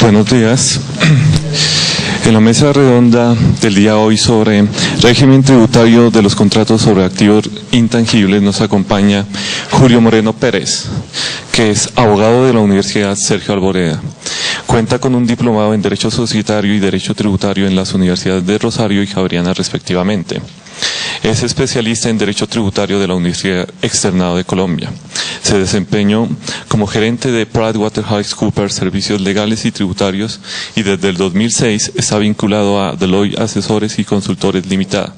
Buenos días. En la mesa redonda del día hoy sobre régimen tributario de los contratos sobre activos intangibles nos acompaña Julio Moreno Pérez, que es abogado de la Universidad Sergio Alboreda. Cuenta con un diplomado en Derecho Societario y Derecho Tributario en las Universidades de Rosario y Javeriana respectivamente. Es especialista en Derecho Tributario de la Universidad Externado de Colombia. Se desempeñó como gerente de PricewaterhouseCoopers Servicios Legales y Tributarios y desde el 2006 está vinculado a Deloitte Asesores y Consultores Limitada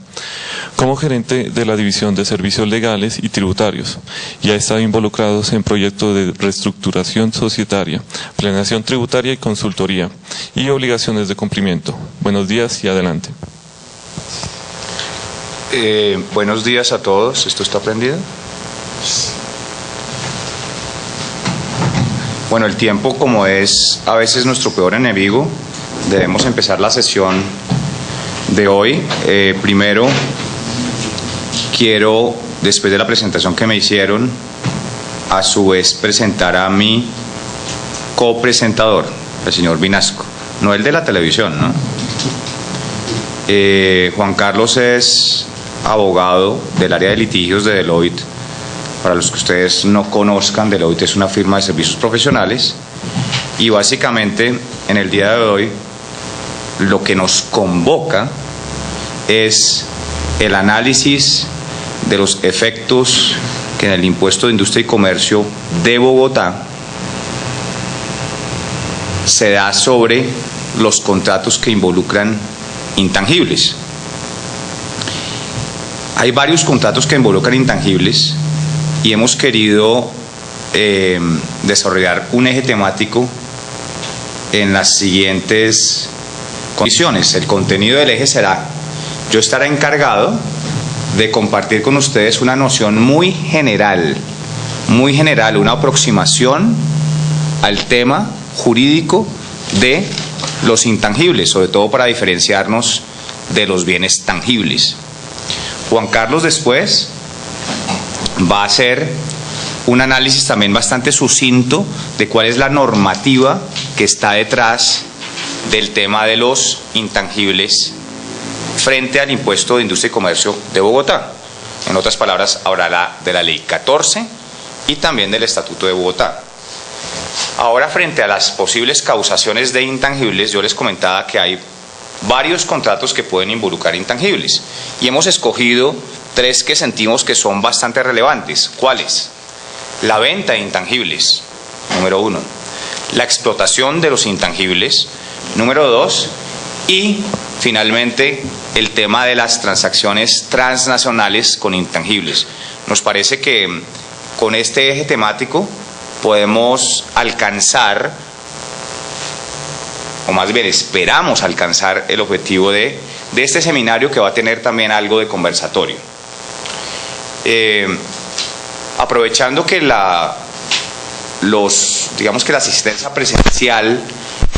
como gerente de la División de Servicios Legales y Tributarios y ha estado involucrado en proyectos de reestructuración societaria, planeación tributaria y consultoría y obligaciones de cumplimiento. Buenos días y adelante. Buenos días a todos. ¿Esto está prendido? Bueno, el tiempo, como es a veces nuestro peor enemigo, debemos empezar la sesión de hoy. Primero, quiero, después de la presentación que me hicieron, a su vez presentar a mi copresentador, el señor Vinasco, no el de la televisión, ¿no? Juan Carlos es abogado del área de litigios de Deloitte. Para los que ustedes no conozcan, Deloitte es una firma de servicios profesionales y básicamente en el día de hoy lo que nos convoca es el análisis de los efectos que en el impuesto de industria y comercio de Bogotá se da sobre los contratos que involucran intangibles. Hay varios contratos que involucran intangibles y hemos querido desarrollar un eje temático en las siguientes condiciones. El contenido del eje será: yo estaré encargado de compartir con ustedes una noción muy general, una aproximación al tema jurídico de los intangibles, sobre todo para diferenciarnos de los bienes tangibles. Juan Carlos después va a hacer un análisis también bastante sucinto de cuál es la normativa que está detrás del tema de los intangibles frente al impuesto de industria y comercio de Bogotá. En otras palabras, hablará de la ley 14 y también del Estatuto de Bogotá. Ahora, frente a las posibles causaciones de intangibles, yo les comentaba que hay varios contratos que pueden involucrar intangibles y hemos escogido tres que sentimos que son bastante relevantes. ¿Cuáles? La venta de intangibles, número 1. La explotación de los intangibles, número 2. Y finalmente el tema de las transacciones transnacionales con intangibles. Nos parece que con este eje temático podemos alcanzar, o más bien esperamos alcanzar, el objetivo de este seminario, que va a tener también algo de conversatorio. Aprovechando que digamos que la asistencia presencial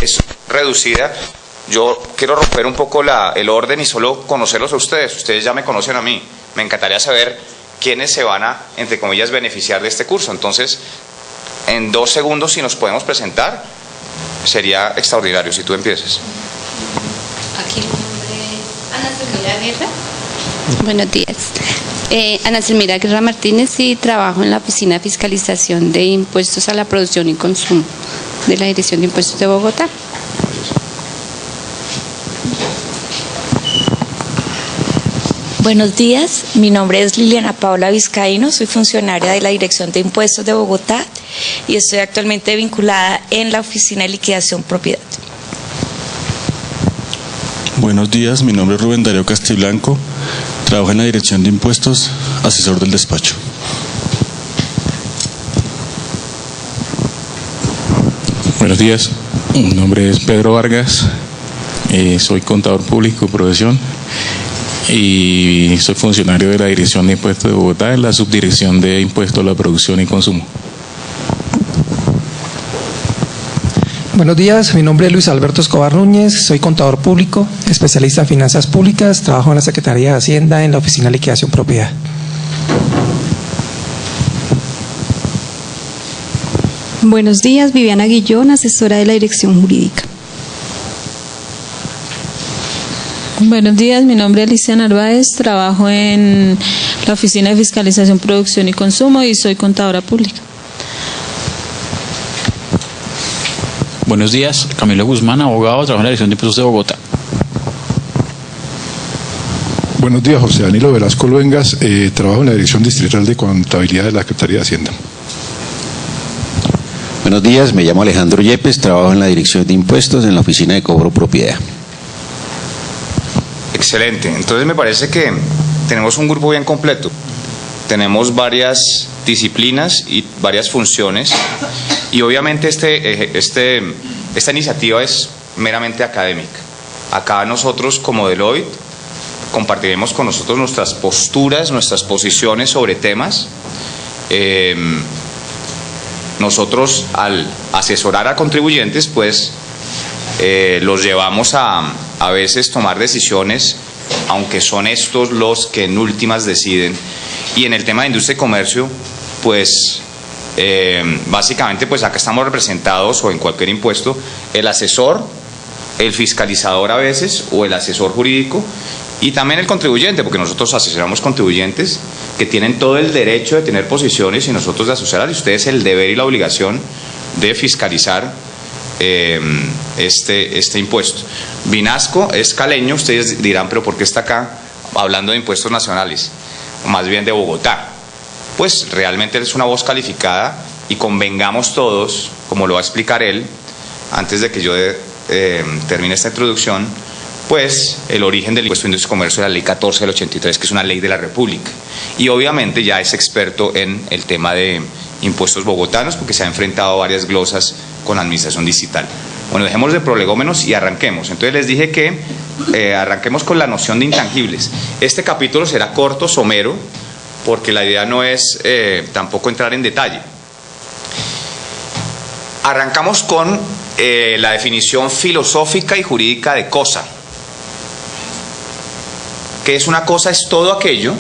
es reducida, yo quiero romper un poco el orden y solo conocerlos a ustedes. Ustedes ya me conocen a mí. Me encantaría saber quiénes se van a, entre comillas, beneficiar de este curso. Entonces, en 2 segundos, si nos podemos presentar, sería extraordinario. Si tú empiezas. Aquí el nombre, Ana Selmira Guerra. Buenos días. Ana Selmira Guerra Martínez y trabajo en la Oficina de Fiscalización de Impuestos a la Producción y Consumo de la Dirección de Impuestos de Bogotá. Buenos días, mi nombre es Liliana Paula Vizcaíno, soy funcionaria de la Dirección de Impuestos de Bogotá y estoy actualmente vinculada en la Oficina de Liquidación Propiedad. Buenos días, mi nombre es Rubén Darío Castiblanco, trabajo en la Dirección de Impuestos, asesor del despacho. Buenos días, mi nombre es Pedro Vargas, soy contador público de profesión y soy funcionario de la Dirección de Impuestos de Bogotá, en la Subdirección de Impuestos a la Producción y Consumo. Buenos días, mi nombre es Luis Alberto Escobar Núñez, soy contador público, especialista en finanzas públicas, trabajo en la Secretaría de Hacienda en la Oficina de Liquidación Propiedad. Buenos días, Viviana Guillón, asesora de la Dirección Jurídica. Buenos días, mi nombre es Alicia Narváez, trabajo en la Oficina de Fiscalización, Producción y Consumo y soy contadora pública. Buenos días, Camilo Guzmán, abogado, trabajo en la Dirección de Impuestos de Bogotá. Buenos días, José Danilo Velasco Luengas, trabajo en la Dirección Distrital de Contabilidad de la Secretaría de Hacienda. Buenos días, me llamo Alejandro Yepes, trabajo en la Dirección de Impuestos en la Oficina de Cobro Propiedad. Excelente, entonces me parece que tenemos un grupo bien completo. Tenemos varias disciplinas y varias funciones y obviamente esta iniciativa es meramente académica. Acá nosotros como Deloitte compartiremos con nosotros nuestras posturas, nuestras posiciones sobre temas. Nosotros al asesorar a contribuyentes pues los llevamos a veces tomar decisiones, aunque son estos los que en últimas deciden. Y en el tema de industria y comercio, pues básicamente pues acá estamos representados, o en cualquier impuesto, el asesor, el fiscalizador a veces, o el asesor jurídico, y también el contribuyente, porque nosotros asesoramos contribuyentes que tienen todo el derecho de tener posiciones y nosotros de asesorar, y ustedes el deber y la obligación de fiscalizar este impuesto. Vinasco es caleño, ustedes dirán, pero ¿por qué está acá hablando de impuestos nacionales? Más bien de Bogotá. Pues realmente es una voz calificada y convengamos todos, como lo va a explicar él, antes de que yo termine esta introducción, pues el origen del impuesto de industria y comercio es la ley 14 del 83, que es una ley de la República. Y obviamente ya es experto en el tema de impuestos bogotanos, porque se ha enfrentado a varias glosas con la administración distrital. Bueno, dejemos de prolegómenos y arranquemos. Entonces les dije que arranquemos con la noción de intangibles. Este capítulo será corto, somero, porque la idea no es tampoco entrar en detalle. Arrancamos con la definición filosófica y jurídica de cosa. ¿Qué es una cosa? Es todo aquello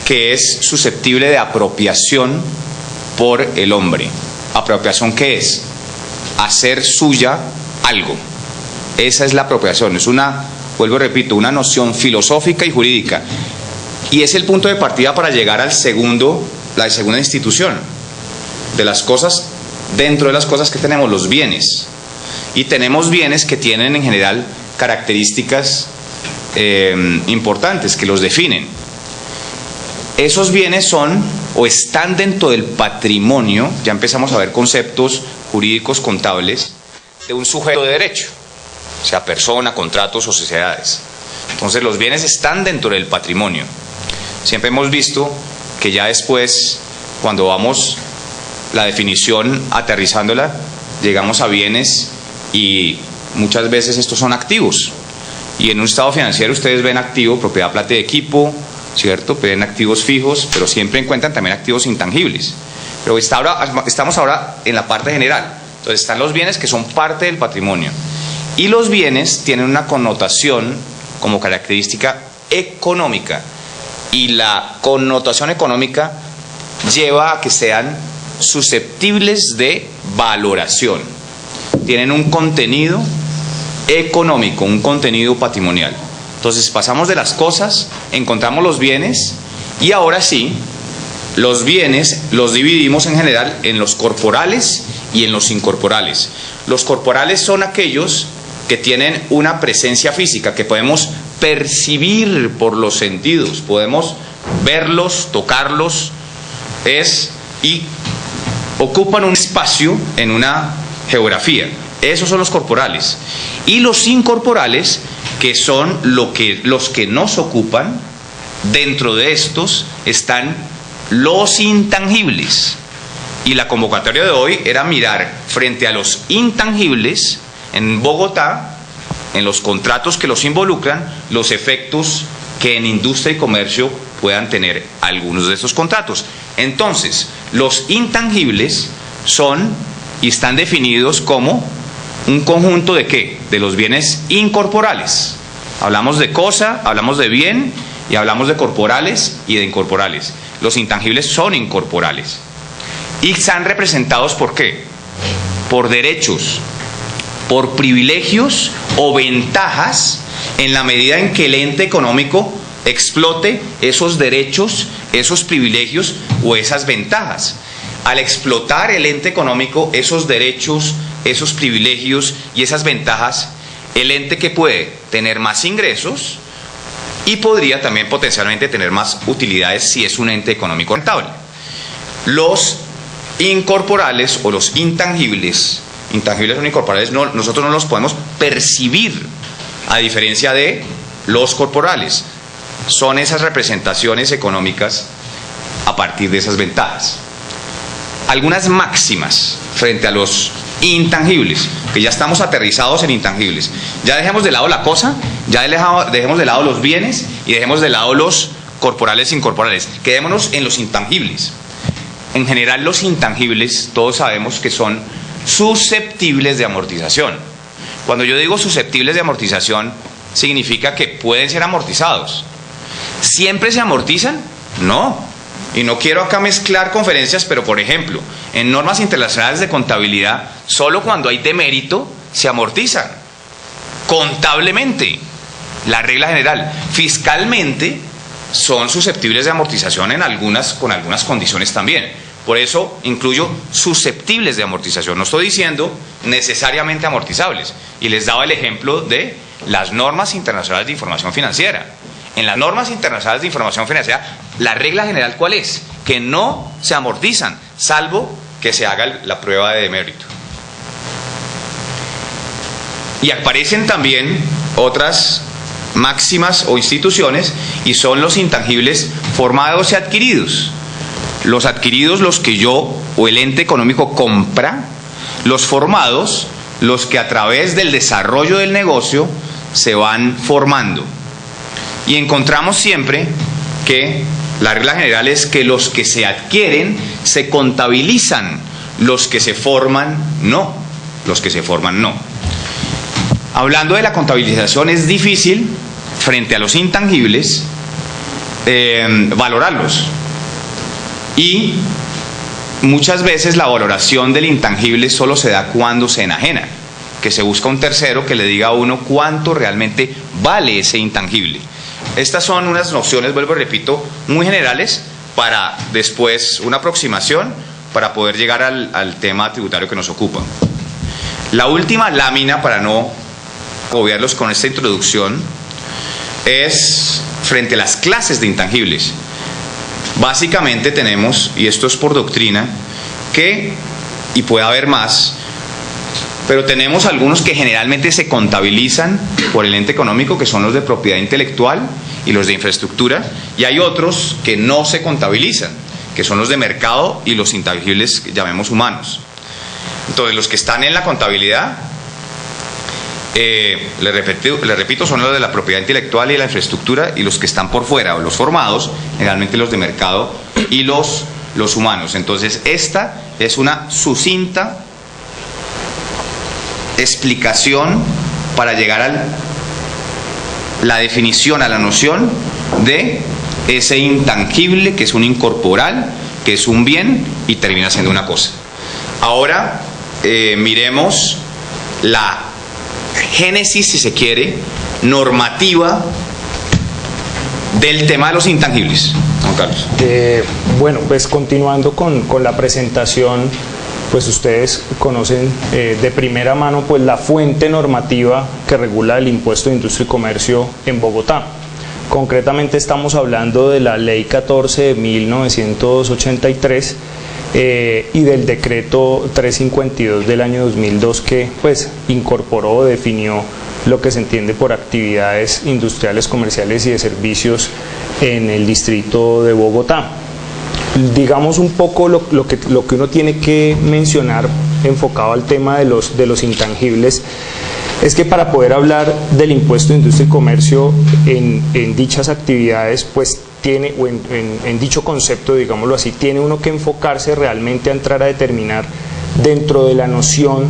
que es susceptible de apropiación por el hombre. ¿Apropiación qué es? Hacer suya algo. Esa es la apropiación. Es una, vuelvo y repito, una noción filosófica y jurídica. Y es el punto de partida para llegar al la segunda institución. De las cosas, dentro de las cosas que tenemos, los bienes. Y tenemos bienes que tienen en general características importantes, que los definen. Esos bienes son o están dentro del patrimonio, ya empezamos a ver conceptos jurídicos contables, de un sujeto de derecho, sea persona, contratos o sociedades. Entonces los bienes están dentro del patrimonio. Siempre hemos visto que ya después, cuando vamos la definición aterrizándola, llegamos a bienes y muchas veces estos son activos. Y en un estado financiero ustedes ven activo, propiedad, plata y equipo, ¿cierto? Ven activos fijos, pero siempre encuentran también activos intangibles. Pero estamos ahora en la parte general. Entonces están los bienes que son parte del patrimonio. Y los bienes tienen una connotación como característica económica. Y la connotación económica lleva a que sean susceptibles de valoración. Tienen un contenido económico, un contenido patrimonial. Entonces pasamos de las cosas, encontramos los bienes y ahora sí, los bienes los dividimos en general en los corporales y en los incorporales. Los corporales son aquellos que tienen una presencia física, que podemos percibir por los sentidos, podemos verlos, tocarlos, y ocupan un espacio en una geografía. Esos son los corporales. Y los incorporales, que son los que nos ocupan, dentro de estos están los intangibles. Y la convocatoria de hoy era mirar frente a los intangibles en Bogotá, en los contratos que los involucran, los efectos que en industria y comercio puedan tener algunos de estos contratos. Entonces, los intangibles son y están definidos como un conjunto de ¿qué? De los bienes incorporales. Hablamos de cosa, hablamos de bien y hablamos de corporales y de incorporales. Los intangibles son incorporales. Y están representados ¿por qué? Por derechos, por privilegios o ventajas en la medida en que el ente económico explote esos derechos, esos privilegios o esas ventajas. Al explotar el ente económico esos derechos, esos privilegios y esas ventajas, el ente que puede tener más ingresos y podría también potencialmente tener más utilidades si es un ente económico rentable. Los incorporales o los intangibles o incorporales, nosotros no los podemos percibir, a diferencia de los corporales. Son esas representaciones económicas a partir de esas ventajas. Algunas máximas frente a los intangibles, que ya estamos aterrizados en intangibles. Ya dejemos de lado la cosa, ya dejemos de lado los bienes y dejemos de lado los corporales e incorporales. Quedémonos en los intangibles. En general, los intangibles, todos sabemos que son susceptibles de amortización. Cuando yo digo susceptibles de amortización, significa que pueden ser amortizados. ¿Siempre se amortizan? No. Y no quiero acá mezclar conferencias, pero por ejemplo, en normas internacionales de contabilidad, solo cuando hay demérito se amortizan. Contablemente, la regla general. Fiscalmente, son susceptibles de amortización con algunas condiciones también. Por eso incluyo susceptibles de amortización. No estoy diciendo necesariamente amortizables. Y les daba el ejemplo de las normas internacionales de información financiera. En las normas internacionales de información financiera, la regla general, ¿cuál es? Que no se amortizan, salvo que se haga la prueba de demérito. Y aparecen también otras máximas o instituciones, y son los intangibles formados y adquiridos. Los adquiridos, los que yo o el ente económico compra; los formados, los que a través del desarrollo del negocio se van formando. Y encontramos siempre que la regla general es que los que se adquieren se contabilizan, los que se forman no. Los que se forman no. Hablando de la contabilización, es difícil, frente a los intangibles, valorarlos. Y muchas veces la valoración del intangible solo se da cuando se enajena, que se busca un tercero que le diga a uno cuánto realmente vale ese intangible. Estas son unas nociones, vuelvo y repito, muy generales, para después una aproximación para poder llegar al tema tributario que nos ocupa. La última lámina, para no agobiarlos con esta introducción, es frente a las clases de intangibles. Básicamente tenemos, y esto es por doctrina, y puede haber más, pero tenemos algunos que generalmente se contabilizan por el ente económico, que son los de propiedad intelectual y los de infraestructura, y hay otros que no se contabilizan, que son los de mercado y los intangibles que llamemos humanos. Entonces, los que están en la contabilidad, les repito, son los de la propiedad intelectual y la infraestructura, y los que están por fuera, o los formados, generalmente los de mercado y los humanos. Entonces, esta es una sucinta explicación para llegar a la definición, a la noción de ese intangible, que es un incorporal, que es un bien y termina siendo una cosa. Ahora miremos la génesis, si se quiere, normativa del tema de los intangibles. Juan Carlos. Bueno, pues continuando con la presentación, pues ustedes conocen de primera mano pues la fuente normativa que regula el impuesto de industria y comercio en Bogotá. Concretamente estamos hablando de la Ley 14 de 1983 y del decreto 352 del año 2002, que pues incorporó o definió lo que se entiende por actividades industriales, comerciales y de servicios en el distrito de Bogotá. Digamos un poco lo que uno tiene que mencionar enfocado al tema de los intangibles es que para poder hablar del impuesto de industria y comercio en dichas actividades, pues tiene, o en dicho concepto, digámoslo así, tiene uno que enfocarse realmente a entrar a determinar dentro de la noción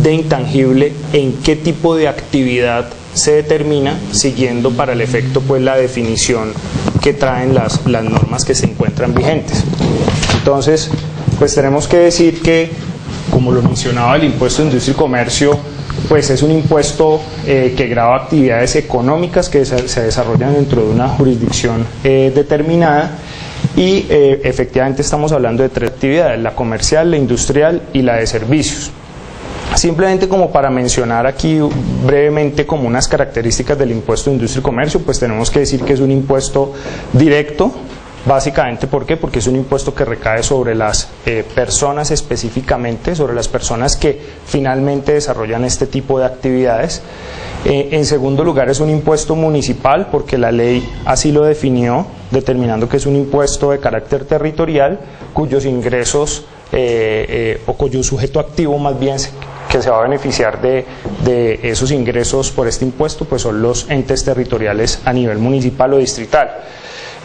de intangible en qué tipo de actividad se determina, siguiendo para el efecto pues la definición que traen las normas que se encuentran vigentes. Entonces, pues tenemos que decir que Como lo mencionaba, el impuesto de industria y comercio pues es un impuesto que grava actividades económicas que se desarrollan dentro de una jurisdicción determinada y efectivamente estamos hablando de tres actividades: la comercial, la industrial y la de servicios. Simplemente como para mencionar aquí brevemente como unas características del impuesto de industria y comercio, pues tenemos que decir que es un impuesto directo. Básicamente, ¿por qué? Porque es un impuesto que recae sobre las personas específicamente, sobre las personas que finalmente desarrollan este tipo de actividades. En segundo lugar, es un impuesto municipal porque la ley así lo definió, determinando que es un impuesto de carácter territorial cuyos ingresos o cuyo sujeto activo más bien que se va a beneficiar de esos ingresos por este impuesto, pues son los entes territoriales a nivel municipal o distrital.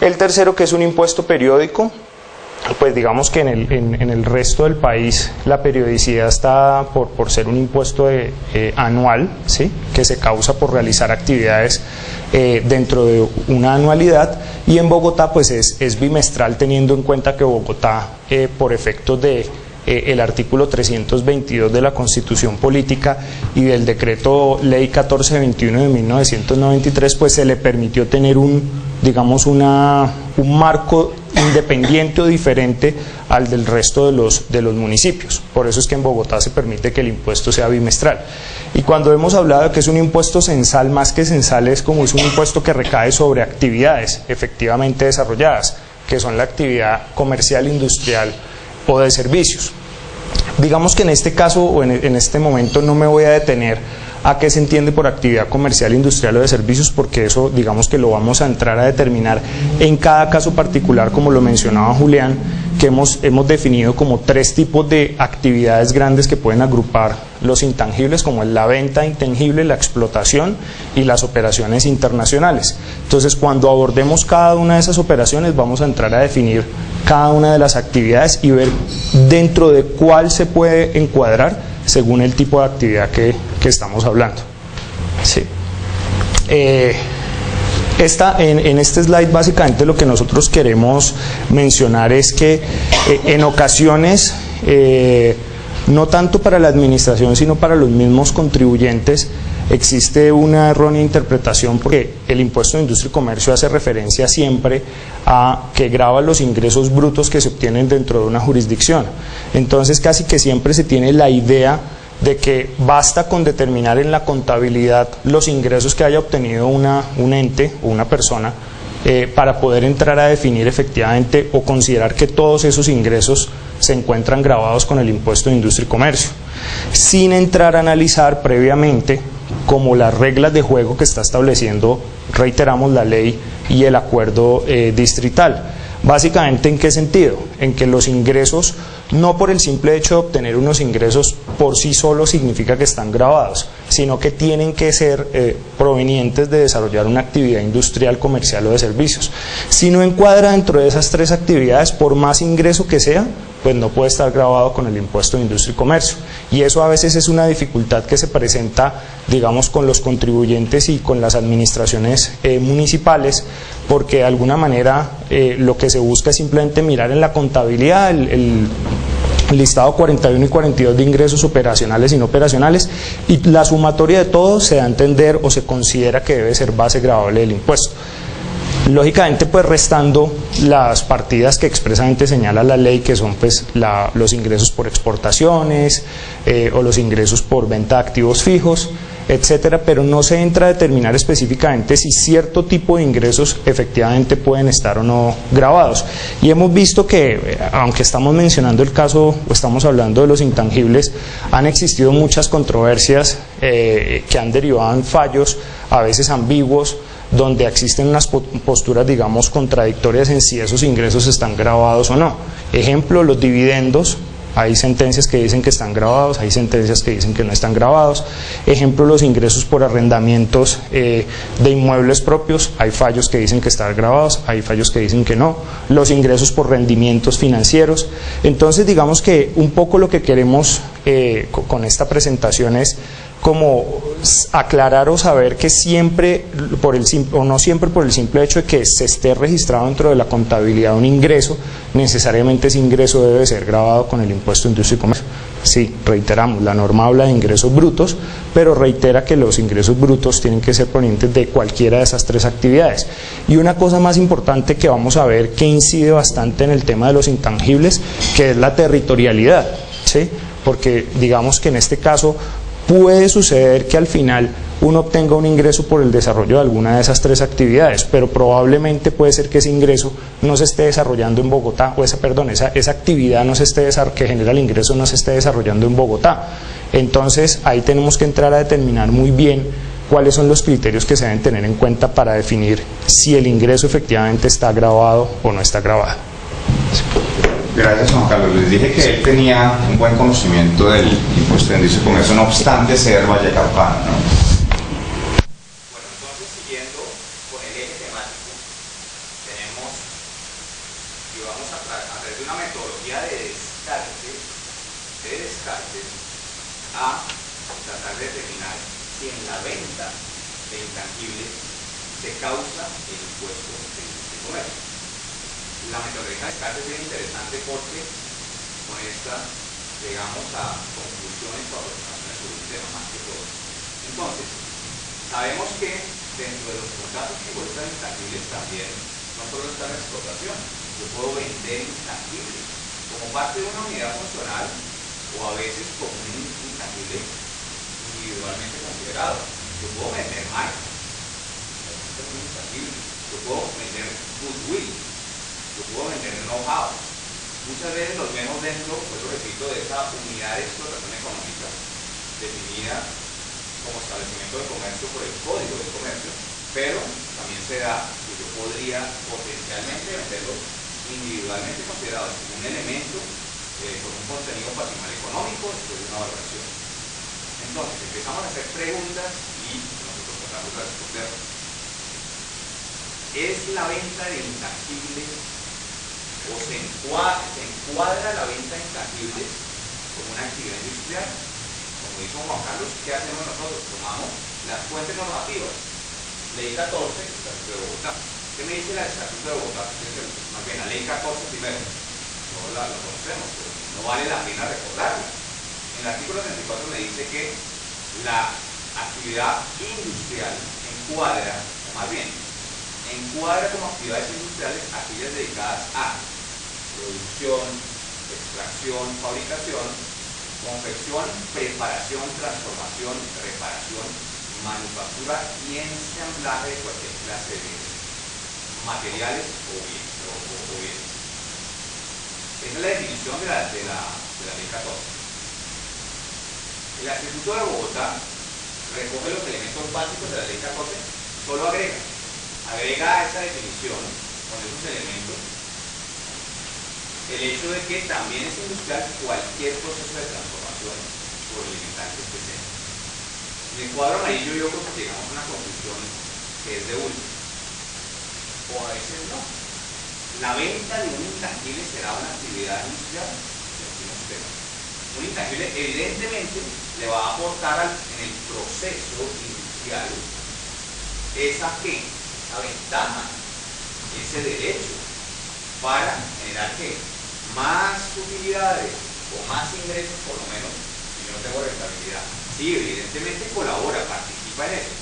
El tercero, que es un impuesto periódico, pues digamos que en el resto del país la periodicidad está por ser un impuesto anual, ¿sí?, que se causa por realizar actividades dentro de una anualidad, y en Bogotá pues es bimestral, teniendo en cuenta que Bogotá por efectos de el artículo 322 de la Constitución Política y del decreto ley 1421 de 1993, pues se le permitió tener un marco independiente o diferente al del resto de los municipios. Por eso es que en Bogotá se permite que el impuesto sea bimestral. Y cuando hemos hablado de que es un impuesto censal, más que censal es como es un impuesto que recae sobre actividades efectivamente desarrolladas, que son la actividad comercial, industrial o de servicios. Digamos que en este caso o en este momento no me voy a detener a qué se entiende por actividad comercial, industrial o de servicios, porque eso digamos que lo vamos a entrar a determinar en cada caso particular, como lo mencionaba Julián, que hemos definido como tres tipos de actividades grandes que pueden agrupar los intangibles, como es la venta intangible, la explotación y las operaciones internacionales. Entonces, cuando abordemos cada una de esas operaciones, vamos a entrar a definir cada una de las actividades y ver dentro de cuál se puede encuadrar según el tipo de actividad que estamos hablando. Sí. En este slide básicamente lo que nosotros queremos mencionar es que en ocasiones, no tanto para la administración sino para los mismos contribuyentes, existe una errónea interpretación, porque el impuesto de industria y comercio hace referencia siempre a que grava los ingresos brutos que se obtienen dentro de una jurisdicción. Entonces casi que siempre se tiene la idea de que basta con determinar en la contabilidad los ingresos que haya obtenido un ente o una persona para poder entrar a definir efectivamente o considerar que todos esos ingresos se encuentran gravados con el impuesto de industria y comercio, sin entrar a analizar previamente como las reglas de juego que está estableciendo, reiteramos, la ley y el acuerdo distrital. Básicamente, ¿en qué sentido? En que los ingresos, no por el simple hecho de obtener unos ingresos por sí solos significa que están gravados, sino que tienen que ser provenientes de desarrollar una actividad industrial, comercial o de servicios. Si no encuadra dentro de esas tres actividades, por más ingreso que sea, pues no puede estar grabado con el impuesto de industria y comercio. Y eso a veces es una dificultad que se presenta, digamos, con los contribuyentes y con las administraciones municipales, porque de alguna manera lo que se busca es simplemente mirar en la contabilidad el listado 41 y 42 de ingresos operacionales y no operacionales, y la sumatoria de todo se da a entender o se considera que debe ser base gravable del impuesto. Lógicamente, pues restando las partidas que expresamente señala la ley, que son pues los ingresos por exportaciones o los ingresos por venta de activos fijos, etcétera, pero no se entra a determinar específicamente si cierto tipo de ingresos efectivamente pueden estar o no gravados. Y hemos visto que, aunque estamos mencionando el caso o estamos hablando de los intangibles, han existido muchas controversias que han derivado en fallos, a veces ambiguos, donde existen unas posturas, digamos, contradictorias en si esos ingresos están gravados o no. Ejemplo, los dividendos. Hay sentencias que dicen que están grabados, hay sentencias que dicen que no están grabados. Ejemplo, los ingresos por arrendamientos de inmuebles propios, hay fallos que dicen que están grabados, hay fallos que dicen que no. Los ingresos por rendimientos financieros. Entonces, digamos que un poco lo que queremos con esta presentación es como aclarar o saber que siempre, o no siempre por el simple hecho de que se esté registrado dentro de la contabilidad un ingreso, necesariamente ese ingreso debe ser grabado con el impuesto de industria y comercio. Sí, reiteramos, la norma habla de ingresos brutos, pero reitera que los ingresos brutos tienen que ser provenientes de cualquiera de esas tres actividades. Y una cosa más importante que vamos a ver que incide bastante en el tema de los intangibles, que es la territorialidad, ¿sí? Porque digamos que en este caso puede suceder que al final uno obtenga un ingreso por el desarrollo de alguna de esas tres actividades, pero probablemente puede ser que ese ingreso no se esté desarrollando en Bogotá, o esa actividad no se esté que genera el ingreso no se esté desarrollando en Bogotá. Entonces ahí tenemos que entrar a determinar muy bien cuáles son los criterios que se deben tener en cuenta para definir si el ingreso efectivamente está grabado o no está grabado. Gracias, Juan Carlos. Les dije que él tenía un buen conocimiento del impuesto de industria y comercio, no obstante ser vallecaucano, ¿no? Bueno, entonces, siguiendo con el eje temático, tenemos y vamos a través de una metodología de descartes a tratar de determinar si en la venta de intangibles se causa el impuesto de industria y comercio. La metodología de descartes es bien interesante porque con esta llegamos a conclusiones o aproximaciones sobre un tema más que todo. Entonces, sabemos que dentro de los contratos que involucran intangibles también no solo está la explotación, yo puedo vender intangibles como parte de una unidad funcional o a veces como un intangible individualmente considerado. Yo puedo vender marcas, yo puedo vender goodwill, yo puedo vender know-how. Muchas veces los vemos dentro, pues lo repito, de esa unidad de explotación económica definida como establecimiento de comercio por el Código de Comercio, pero también se da que yo podría potencialmente venderlos individualmente considerados como un elemento con un contenido patrimonial económico después de una valoración. Entonces empezamos a hacer preguntas y nosotros tratamos de responder. ¿Es la venta de intangibles o se encuadra la venta de intangibles como una actividad industrial? Como dijo Juan Carlos, ¿qué hacemos nosotros? Tomamos las fuentes normativas. Ley 14, Estatuto de Bogotá. ¿Qué me dice la Estatuto de Bogotá? Más bien, la Ley 14 primero. No la conocemos, pero no vale la pena recordarla. En el artículo 34 me dice que la actividad industrial encuadra, o más bien, encuadra como actividades industriales aquellas dedicadas a producción, extracción, fabricación, confección, preparación, transformación, reparación, manufactura y ensamblaje de cualquier clase de materiales o bienes. Esa es la definición de la Ley 14. El Estatuto de Bogotá recoge los elementos básicos de la Ley 14, solo agrega a esa definición, con esos elementos, el hecho de que también es industrial cualquier proceso de transformación por elementales que sea. En el cuadro amarillo yo creo que llegamos a una conclusión que es de último, o a veces no. La venta de un intangible será una actividad industrial, un intangible evidentemente le va a aportar en el proceso industrial esa ventaja, ese derecho para generar más utilidades o más ingresos, por lo menos si yo no tengo rentabilidad. Sí, evidentemente colabora, participa en eso,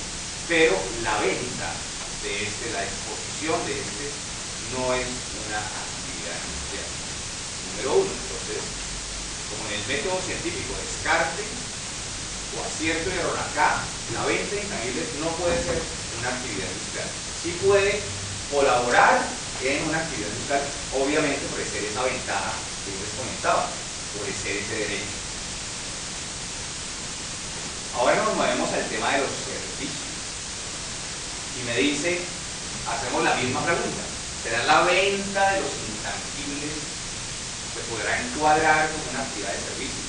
pero la venta de la exposición de no es una actividad industrial. Número uno, entonces, como en el método científico descarte o acierto y error, acá la venta de intangibles no puede ser una actividad industrial. Sí puede colaborar en una actividad industrial, obviamente ofrecer esa ventaja que yo les comentaba, ofrecer ese derecho. Ahora nos movemos al tema de los servicios. Y me dice, hacemos la misma pregunta, ¿será la venta de los intangibles se podrá encuadrar como una actividad de servicio?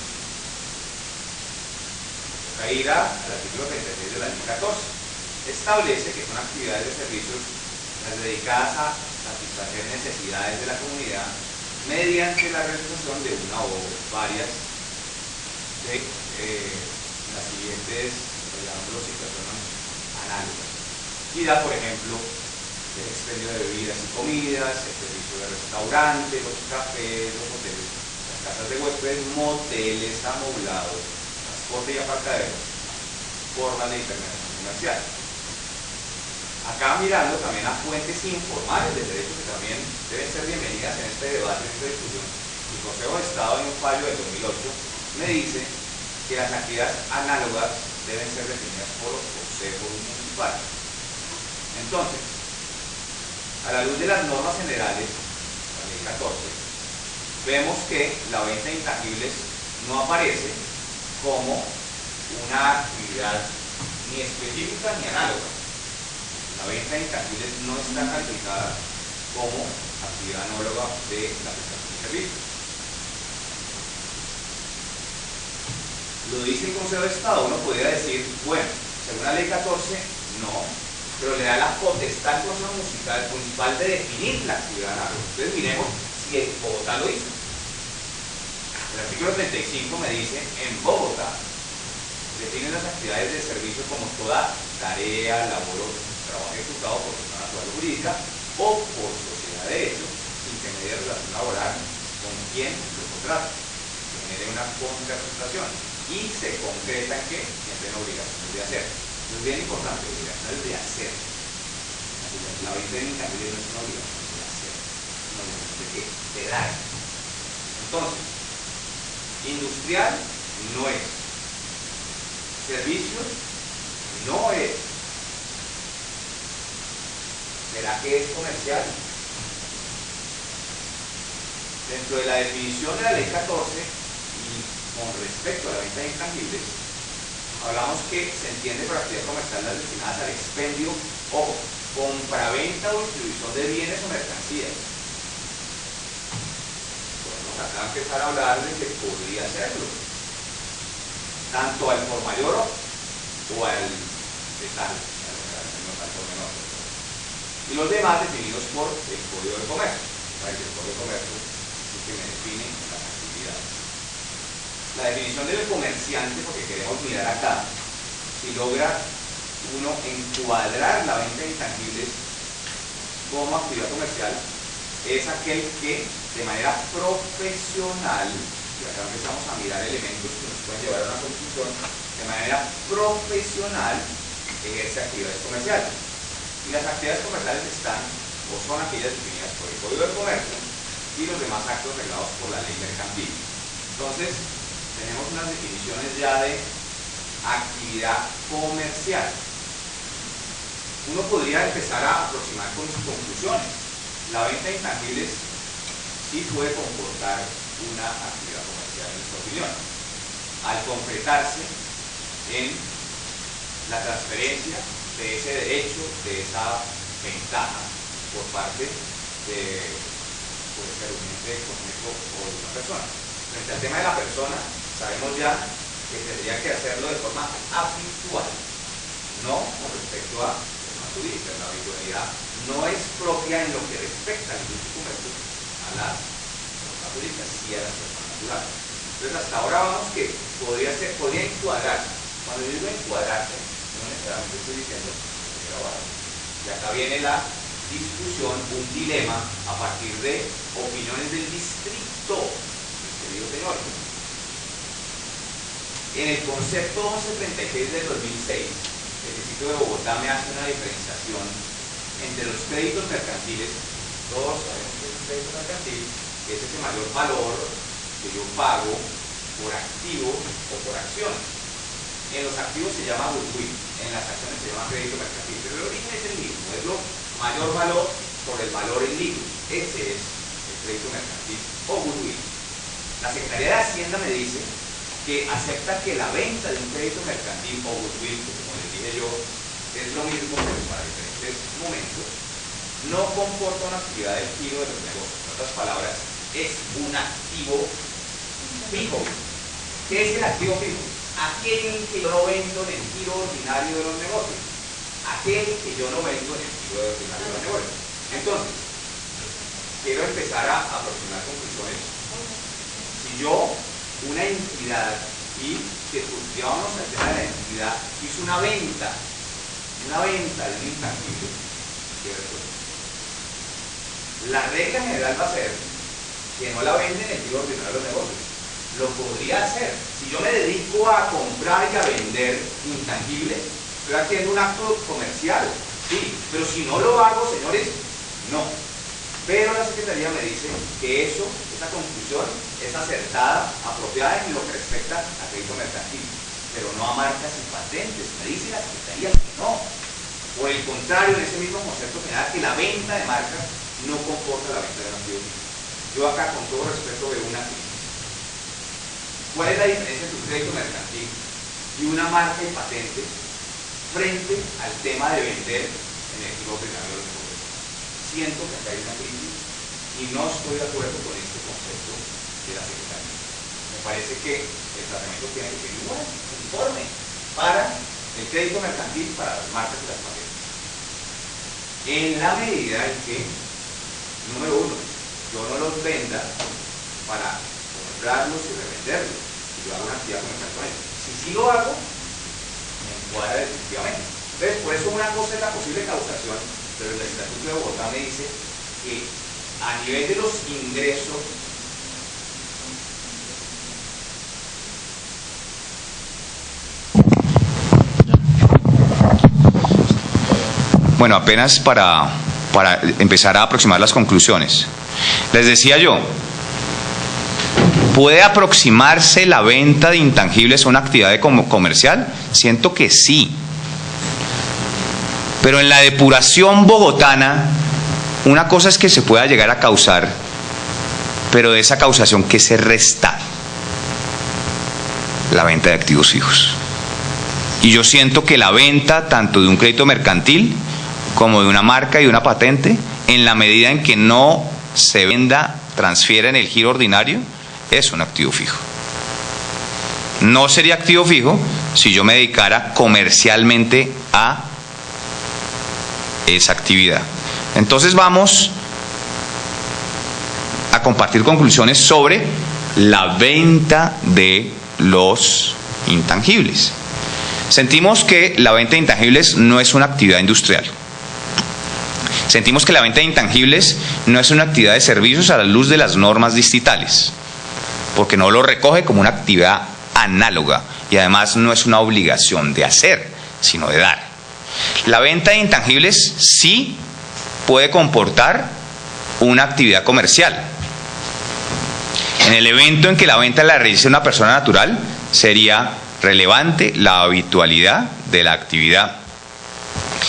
Toca ir al artículo 36 de la Ley 14. Establece que son actividades de servicios las dedicadas a satisfacer necesidades de la comunidad mediante la realización de una o varias de en las siguientes, llamémoslo, situaciones análogas. Y da, por ejemplo, el expendio de bebidas y comidas, el servicio de restaurante, los cafés, los hoteles, las casas de huéspedes, moteles, amoblados, transporte y aparcadero, formas de intermediación comercial. Acá mirando también a fuentes informales del derecho que también deben ser bienvenidas en este debate, en esta discusión. El Consejo de Estado en un fallo del 2008 me dice que las actividades análogas deben ser definidas por los consejos municipales. Entonces, a la luz de las normas generales, la ley 14, vemos que la venta de intangibles no aparece como una actividad ni específica ni análoga. La venta de intangibles no está calificada como actividad análoga de la prestación de servicios. Lo dice el Consejo de Estado, uno podría decir, bueno, según la ley 14, no, pero le da la potestad al Consejo Municipal de definir la actividad análoga. Entonces miremos si Bogotá lo hizo. El artículo 35 me dice, en Bogotá, define las actividades de servicio como toda tarea, labor o trabajo ejecutado por persona natural o jurídica o por sociedad de hecho, sin que medie relación laboral con quien lo contrata, que genere una contraprestación y se concreta en que siempre hay obligaciones de hacer. Es bien importante, obligaciones de hacer. La venta de intangibles no es una obligación de hacer, es una obligación de qué? De dar. Entonces, industrial no es. Servicios no es. ¿Será que es comercial? Dentro de la definición de la ley 14 y con respecto a la venta de intangibles, hablamos que se entiende por actividad comercial las destinadas al expendio, ojo, compraventa o distribución de bienes o mercancías. Podemos acá empezar a hablar de que podría serlo, tanto al por mayor o al de tal, al por menor. Y los demás definidos por el Código de Comercio. Para que el Código de Comercio es el que me define las actividades. La definición del comerciante, porque queremos mirar acá, si logra uno encuadrar la venta de intangibles como actividad comercial, es aquel que de manera profesional, y acá empezamos a mirar elementos que nos pueden llevar a una conclusión, de manera profesional ejerce actividades comerciales. Y las actividades comerciales están o son aquellas definidas por el Código de Comercio y los demás actos reglados por la ley mercantil. Entonces, tenemos unas definiciones ya de actividad comercial. Uno podría empezar a aproximar con sus conclusiones. La venta de intangibles sí puede comportar una actividad comercial en nuestra opinión, al concretarse en la transferencia de ese derecho, de esa ventaja por parte de, puede ser un ente económico o de una persona. Frente al tema de la persona, sabemos ya que tendría que hacerlo de forma habitual, no con respecto a personas jurídicas. La habitualidad no es propia en lo que respecta al industria y comercio a las personas jurídicas, sí a las personas naturales. Entonces, hasta ahora vamos que podría encuadrarse. Cuando yo digo encuadrarse, no necesariamente estoy diciendo que grabarlo. Y acá viene la discusión, un dilema a partir de opiniones del distrito, mis queridos señores. En el concepto 1136 del 2006, el distrito de Bogotá me hace una diferenciación entre los créditos mercantiles. Todos sabemos que es un crédito mercantil, que es ese mayor valor que yo pago por activo o por acción. En los activos se llama goodwill, en las acciones se llama crédito mercantil, pero el origen es el mismo, es lo mayor valor por el valor en libros. Ese es el crédito mercantil o goodwill. La Secretaría de Hacienda me dice que acepta que la venta de un crédito mercantil o goodwill, que como les dije yo, es lo mismo pero para diferentes momentos, no comporta una actividad del giro de los negocios. En otras palabras, es un activo fijo. ¿Qué es el activo fijo? Aquel que yo no vendo en el giro ordinario de los negocios. Aquel que yo no vendo en el giro ordinario de los negocios. Entonces, quiero empezar a aproximar conclusiones. Si yo, una entidad y que estudiábamos el tema de la identidad, hizo una venta de un intangible. La regla general va a ser que no la venden en el giro ordinario de los negocios. Lo podría hacer. Si yo me dedico a comprar y a vender intangibles, estoy haciendo un acto comercial, sí, pero si no lo hago, señores, no. Pero la Secretaría me dice que esa conclusión es acertada, apropiada en lo que respecta a crédito mercantil, pero no a marcas y patentes. Me dice la Secretaría que no. Por el contrario, en ese mismo concepto general, que la venta de marcas no comporta la venta de un activo. Yo acá, con todo respeto, veo una crisis. ¿Cuál es la diferencia entre un crédito mercantil y una marca y patente frente al tema de vender en el giro ordinario de los negocios? Siento que acá hay una crisis y no estoy de acuerdo con este concepto de la Secretaría. Me parece que el tratamiento tiene que ser igual, uniforme, para el crédito mercantil, para las marcas y las patentes. En la medida en que, número uno, yo no los venda para comprarlos y revenderlos, y yo hago una actividad comercial con ellos. Si sí lo hago, me encuadra definitivamente. Entonces, por eso una cosa es la posible causación, pero el Estatuto de Bogotá me dice que a nivel de los ingresos bueno, apenas para empezar a aproximar las conclusiones. Les decía yo, ¿puede aproximarse la venta de intangibles a una actividad comercial? Siento que sí. Pero en la depuración bogotana, una cosa es que se pueda llegar a causar, pero de esa causación, ¿qué se resta? La venta de activos fijos. Y yo siento que la venta tanto de un crédito mercantil como de una marca y de una patente, en la medida en que no se venda, transfiera en el giro ordinario, es un activo fijo. No sería activo fijo si yo me dedicara comercialmente a esa actividad. Entonces vamos a compartir conclusiones sobre la venta de los intangibles. Sentimos que la venta de intangibles no es una actividad industrial. Sentimos que la venta de intangibles no es una actividad de servicios a la luz de las normas distritales, porque no lo recoge como una actividad análoga y además no es una obligación de hacer, sino de dar. La venta de intangibles sí puede comportar una actividad comercial. En el evento en que la venta la realice una persona natural, sería relevante la habitualidad de la actividad.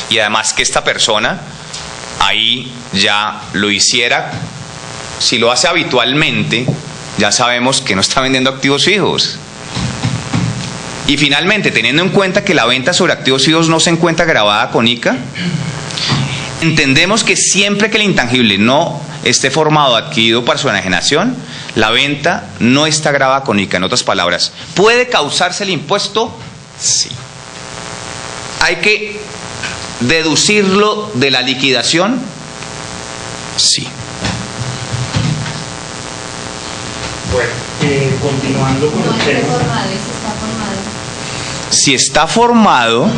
Y además que esta persona ahí ya lo hiciera, si lo hace habitualmente, ya sabemos que no está vendiendo activos fijos. Y finalmente, teniendo en cuenta que la venta sobre activos fijos no se encuentra grabada con ICA, entendemos que siempre que el intangible no esté formado o adquirido para su enajenación, la venta no está grabada con ICA. En otras palabras, ¿puede causarse el impuesto? Sí. ¿Hay que deducirlo de la liquidación? Sí. Bueno, continuando con el tema. Si está formado,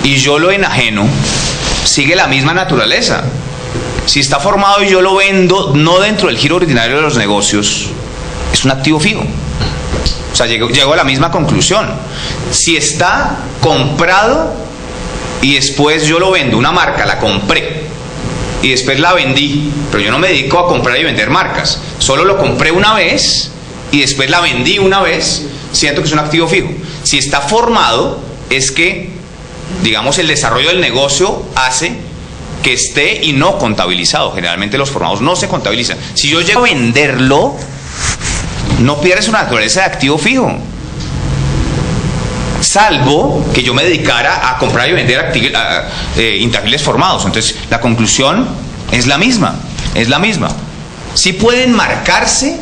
y yo lo enajeno, sigue la misma naturaleza. Si está formado y yo lo vendo no dentro del giro ordinario de los negocios, es un activo fijo. O sea, llego a la misma conclusión. Si está comprado y después yo lo vendo, una marca, la compré y después la vendí, pero yo no me dedico a comprar y vender marcas, solo lo compré una vez y después la vendí una vez, siento que es un activo fijo. Si está formado, es que, digamos, el desarrollo del negocio hace que esté y no contabilizado. Generalmente los formados no se contabilizan. Si yo llego a venderlo, no pierde su naturaleza de activo fijo, salvo que yo me dedicara a comprar y vender intangibles formados. Entonces la conclusión es la misma, sí pueden marcarse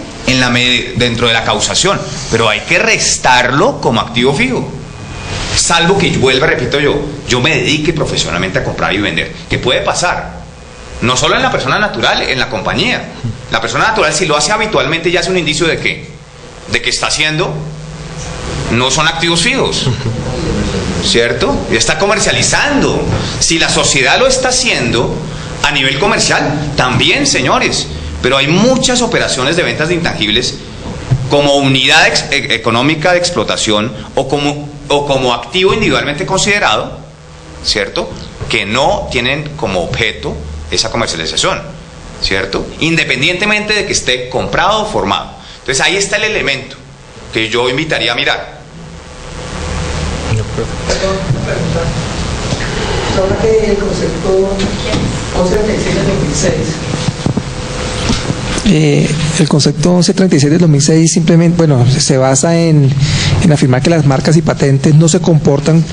dentro de la causación, pero hay que restarlo como activo fijo, salvo que, vuelva, repito, yo me dedique profesionalmente a comprar y vender, que puede pasar, No solo en la persona natural, en la compañía. La persona natural, si lo hace habitualmente, ya es un indicio de ¿qué? De que está haciendo, no son activos fijos, ¿cierto? Ya está comercializando. Si la sociedad lo está haciendo a nivel comercial, también, señores. Pero hay muchas operaciones de ventas de intangibles como unidad económica de explotación o como activo individualmente considerado, ¿cierto? Que no tienen como objeto esa comercialización, ¿cierto? Independientemente de que esté comprado o formado. Entonces ahí está el elemento que yo invitaría a mirar. Ahora que el concepto 1136 del 2006. El concepto 1136 del 2006 simplemente, bueno, se basa en afirmar que las marcas y patentes no se comportan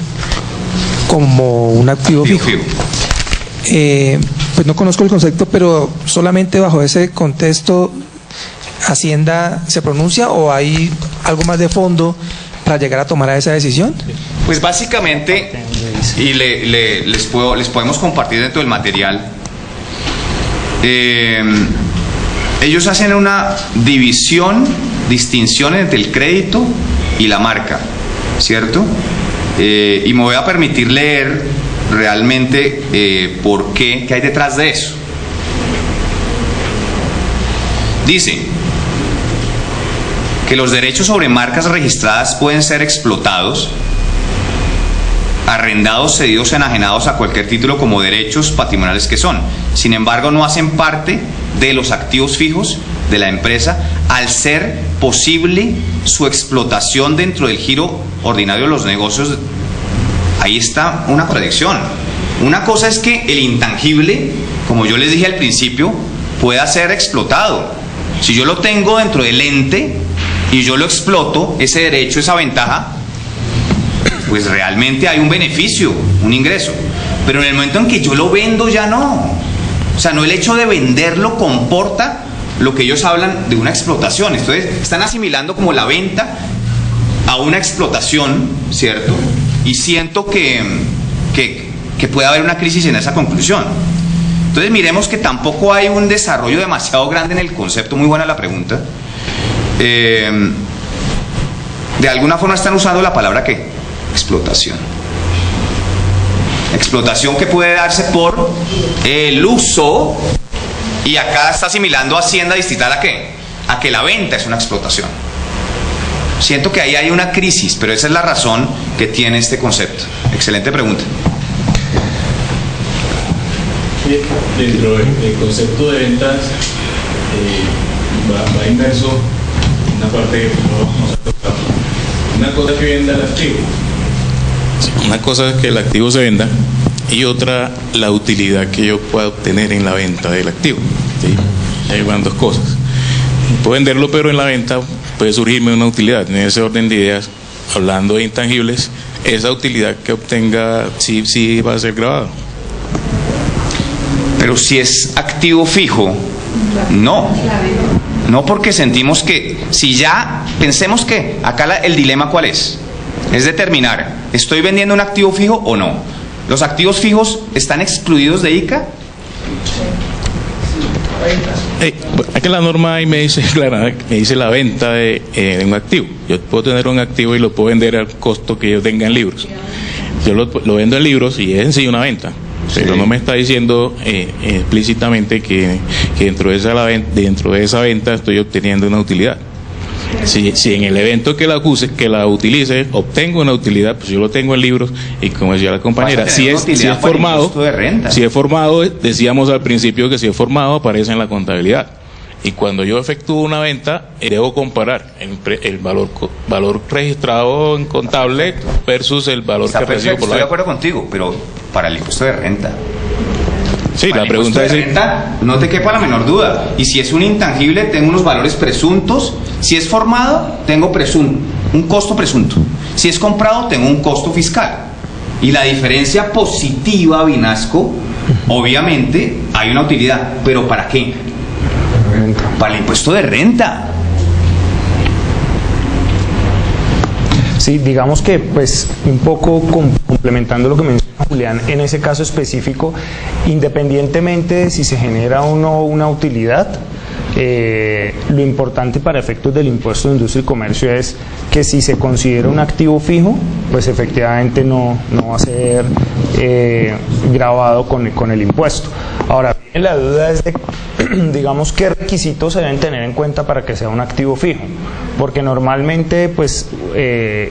como un activo fijo. Pues no conozco el concepto, pero solamente bajo ese contexto Hacienda se pronuncia, o hay algo más de fondo para llegar a tomar esa decisión. Pues básicamente, y les podemos compartir dentro del material, ellos hacen una distinción entre el crédito y la marca, ¿cierto? Y me voy a permitir leer realmente por qué hay detrás de eso. Dice que los derechos sobre marcas registradas pueden ser explotados, arrendados, cedidos, enajenados a cualquier título como derechos patrimoniales que son. Sin embargo, no hacen parte de los activos fijos de la empresa al ser posible su explotación dentro del giro ordinario de los negocios. Ahí está una contradicción. Una cosa es que el intangible, como yo les dije al principio, pueda ser explotado. Si yo lo tengo dentro del ente y yo lo exploto, ese derecho, esa ventaja, pues realmente hay un beneficio, un ingreso. Pero en el momento en que yo lo vendo, ya no. O sea, no el hecho de venderlo comporta lo que ellos hablan de una explotación. Entonces, están asimilando como la venta a una explotación, ¿cierto? Y siento que puede haber una crisis en esa conclusión. Entonces, miremos que tampoco hay un desarrollo demasiado grande en el concepto. Muy buena la pregunta. De alguna forma están usando la palabra ¿qué? Explotación. Explotación que puede darse por el uso, y acá está asimilando Hacienda Distrital ¿a qué? A que la venta es una explotación. Siento que ahí hay una crisis, pero esa es la razón que tiene este concepto. Excelente pregunta. Dentro del concepto de ventas va inmerso una parte que no vamos a tocar. Una cosa es que venda el activo. Una cosa es que el activo se venda y otra la utilidad que yo pueda obtener en la venta del activo. ¿Sí? Ahí van dos cosas. Puedo venderlo, pero en la venta puede surgirme una utilidad. En ese orden de ideas, hablando de intangibles, esa utilidad que obtenga sí va a ser grabada. Pero si es activo fijo, no, porque sentimos que, si ya, pensemos que acá el dilema ¿cuál es? Es determinar, ¿estoy vendiendo un activo fijo o no? ¿Los activos fijos están excluidos de ICA? Aquí la norma ahí me dice la venta de un activo. Yo puedo tener un activo y lo puedo vender al costo que yo tenga en libros. Yo lo vendo en libros y es en sí una venta. Pero no me está diciendo explícitamente que dentro de esa venta estoy obteniendo una utilidad. Si en el evento que la utilice obtengo una utilidad, pues yo lo tengo en libros, y como decía la compañera, si es formado, decíamos al principio que si es formado aparece en la contabilidad. Y cuando yo efectúo una venta, debo comparar el valor registrado en contable versus el valor que recibo por la venta. Estoy de acuerdo contigo, pero para el impuesto de renta. Sí, la pregunta es... Renta, no te quepa la menor duda. Y si es un intangible, tengo unos valores presuntos. Si es formado, tengo un costo presunto. Si es comprado, tengo un costo fiscal. Y la diferencia positiva, Vinasco, obviamente hay una utilidad. ¿Pero para qué? Para el impuesto de renta. Sí, Sí, digamos que pues un poco complementando lo que menciona Julián, en ese caso específico, independientemente de si se genera o no una utilidad, lo importante para efectos del impuesto de industria y comercio es que si se considera un activo fijo, pues efectivamente no va a ser gravado con el impuesto. Ahora, la duda es de, digamos, qué requisitos se deben tener en cuenta para que sea un activo fijo, porque normalmente pues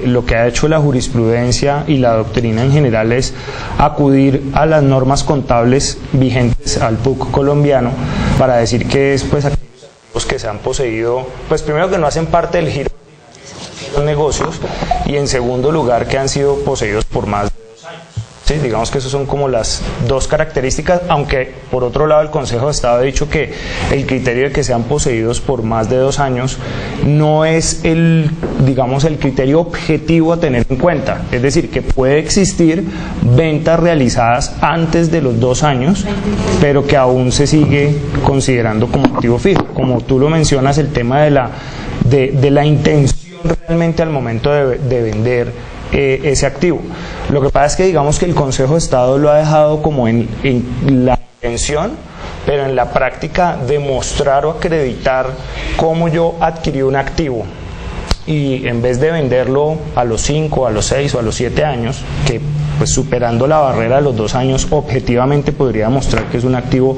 lo que ha hecho la jurisprudencia y la doctrina en general es acudir a las normas contables vigentes al PUC colombiano para decir que es pues aquellos activos que se han poseído, pues primero que no hacen parte del giro de los negocios y en segundo lugar que han sido poseídos por más de 2 años. Sí, digamos que esas son como las dos características, aunque por otro lado el Consejo de Estado ha dicho que el criterio de que sean poseídos por más de 2 años no es digamos, el criterio objetivo a tener en cuenta. Es decir, que puede existir ventas realizadas antes de los 2 años, pero que aún se sigue considerando como activo fijo. Como tú lo mencionas, el tema de la intención realmente al momento de vender ese activo. Lo que pasa es que digamos que el Consejo de Estado lo ha dejado como en la intención, pero en la práctica demostrar o acreditar cómo yo adquirí un activo y en vez de venderlo a los 5, a los 6 o a los 7 años, que pues superando la barrera de los 2 años objetivamente podría demostrar que es un activo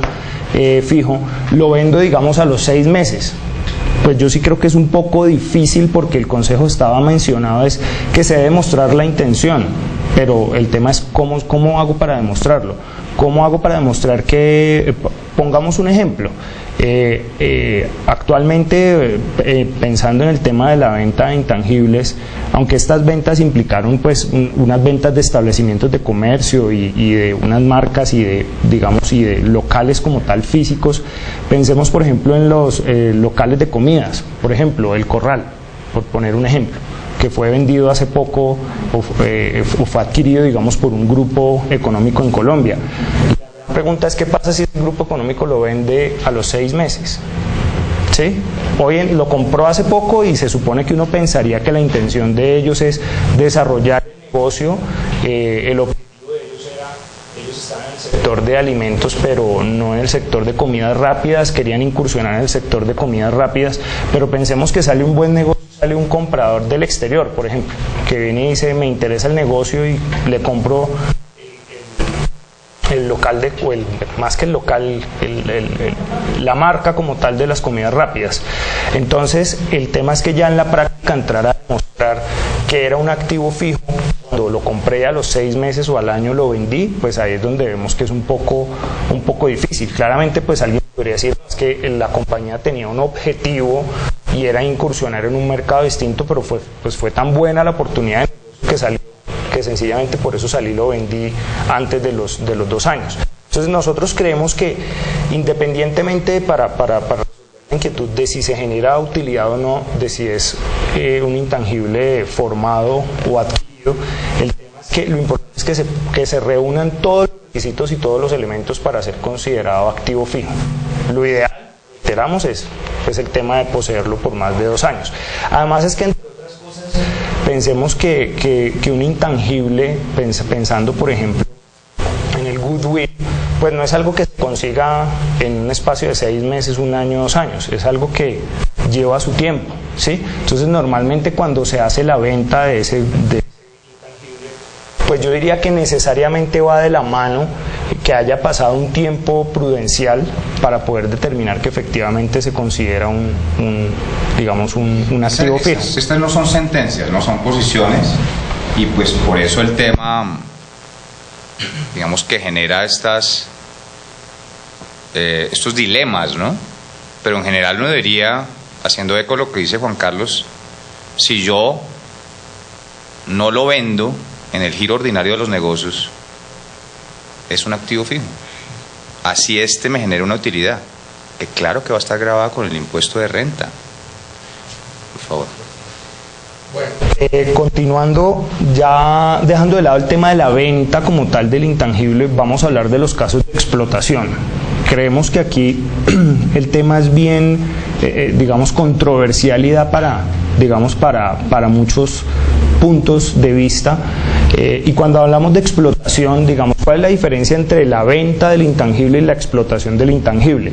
fijo, lo vendo digamos a los 6 meses. Pues yo sí creo que es un poco difícil porque el Consejo estaba mencionado es que se debe demostrar la intención, pero el tema es cómo hago para demostrarlo. ¿Cómo hago para demostrar que, pongamos un ejemplo, actualmente pensando en el tema de la venta de intangibles, aunque estas ventas implicaron pues unas ventas de establecimientos de comercio y de unas marcas y de locales como tal físicos, pensemos por ejemplo en los locales de comidas, por ejemplo el Corral, por poner un ejemplo, que fue vendido hace poco o fue adquirido digamos por un grupo económico en Colombia. La pregunta es: ¿qué pasa si el grupo económico lo vende a los 6 meses? ¿Sí? Hoy lo compró hace poco y se supone que uno pensaría que la intención de ellos es desarrollar el negocio, el objetivo de ellos era, ellos estaban en el sector de alimentos pero no en el sector de comidas rápidas, querían incursionar en el sector de comidas rápidas, pero pensemos que sale un buen negocio, sale un comprador del exterior, por ejemplo, que viene y dice: me interesa el negocio y le compro el local más que el local, la marca como tal de las comidas rápidas. Entonces el tema es que ya en la práctica entrar a demostrar que era un activo fijo, cuando lo compré a los 6 meses o al año lo vendí, pues ahí es donde vemos que es un poco difícil. Claramente pues alguien podría decir que la compañía tenía un objetivo y era incursionar en un mercado distinto, pero fue tan buena la oportunidad que salió, que sencillamente por eso salí y lo vendí antes de los 2 años. Entonces nosotros creemos que independientemente para la inquietud de si se genera utilidad o no, de si es un intangible formado o adquirido, el tema es que lo importante es que se reúnan todos los requisitos y todos los elementos para ser considerado activo fijo. Lo ideal, reiteramos, es el tema de poseerlo por más de 2 años. Además es que entre otras cosas pensemos que un intangible, pensando por ejemplo en el goodwill, pues no es algo que se consiga en un espacio de 6 meses, 1 año, 2 años, es algo que lleva su tiempo, ¿sí? Entonces normalmente cuando se hace la venta de ese intangible, pues yo diría que necesariamente va de la mano que haya pasado un tiempo prudencial para poder determinar que efectivamente se considera un activo fijo. Estas no son sentencias, no son posiciones, y pues por eso el tema, digamos, que genera estos dilemas, ¿no? Pero en general no debería, haciendo eco a lo que dice Juan Carlos, si yo no lo vendo en el giro ordinario de los negocios, es un activo fijo. Así me genera una utilidad, que claro que va a estar grabada con el impuesto de renta. Por favor. Bueno, continuando, ya dejando de lado el tema de la venta como tal del intangible, vamos a hablar de los casos de explotación. Creemos que aquí el tema es bien, digamos, controversial y da para muchos puntos de vista. Y cuando hablamos de explotación, digamos, ¿cuál es la diferencia entre la venta del intangible y la explotación del intangible?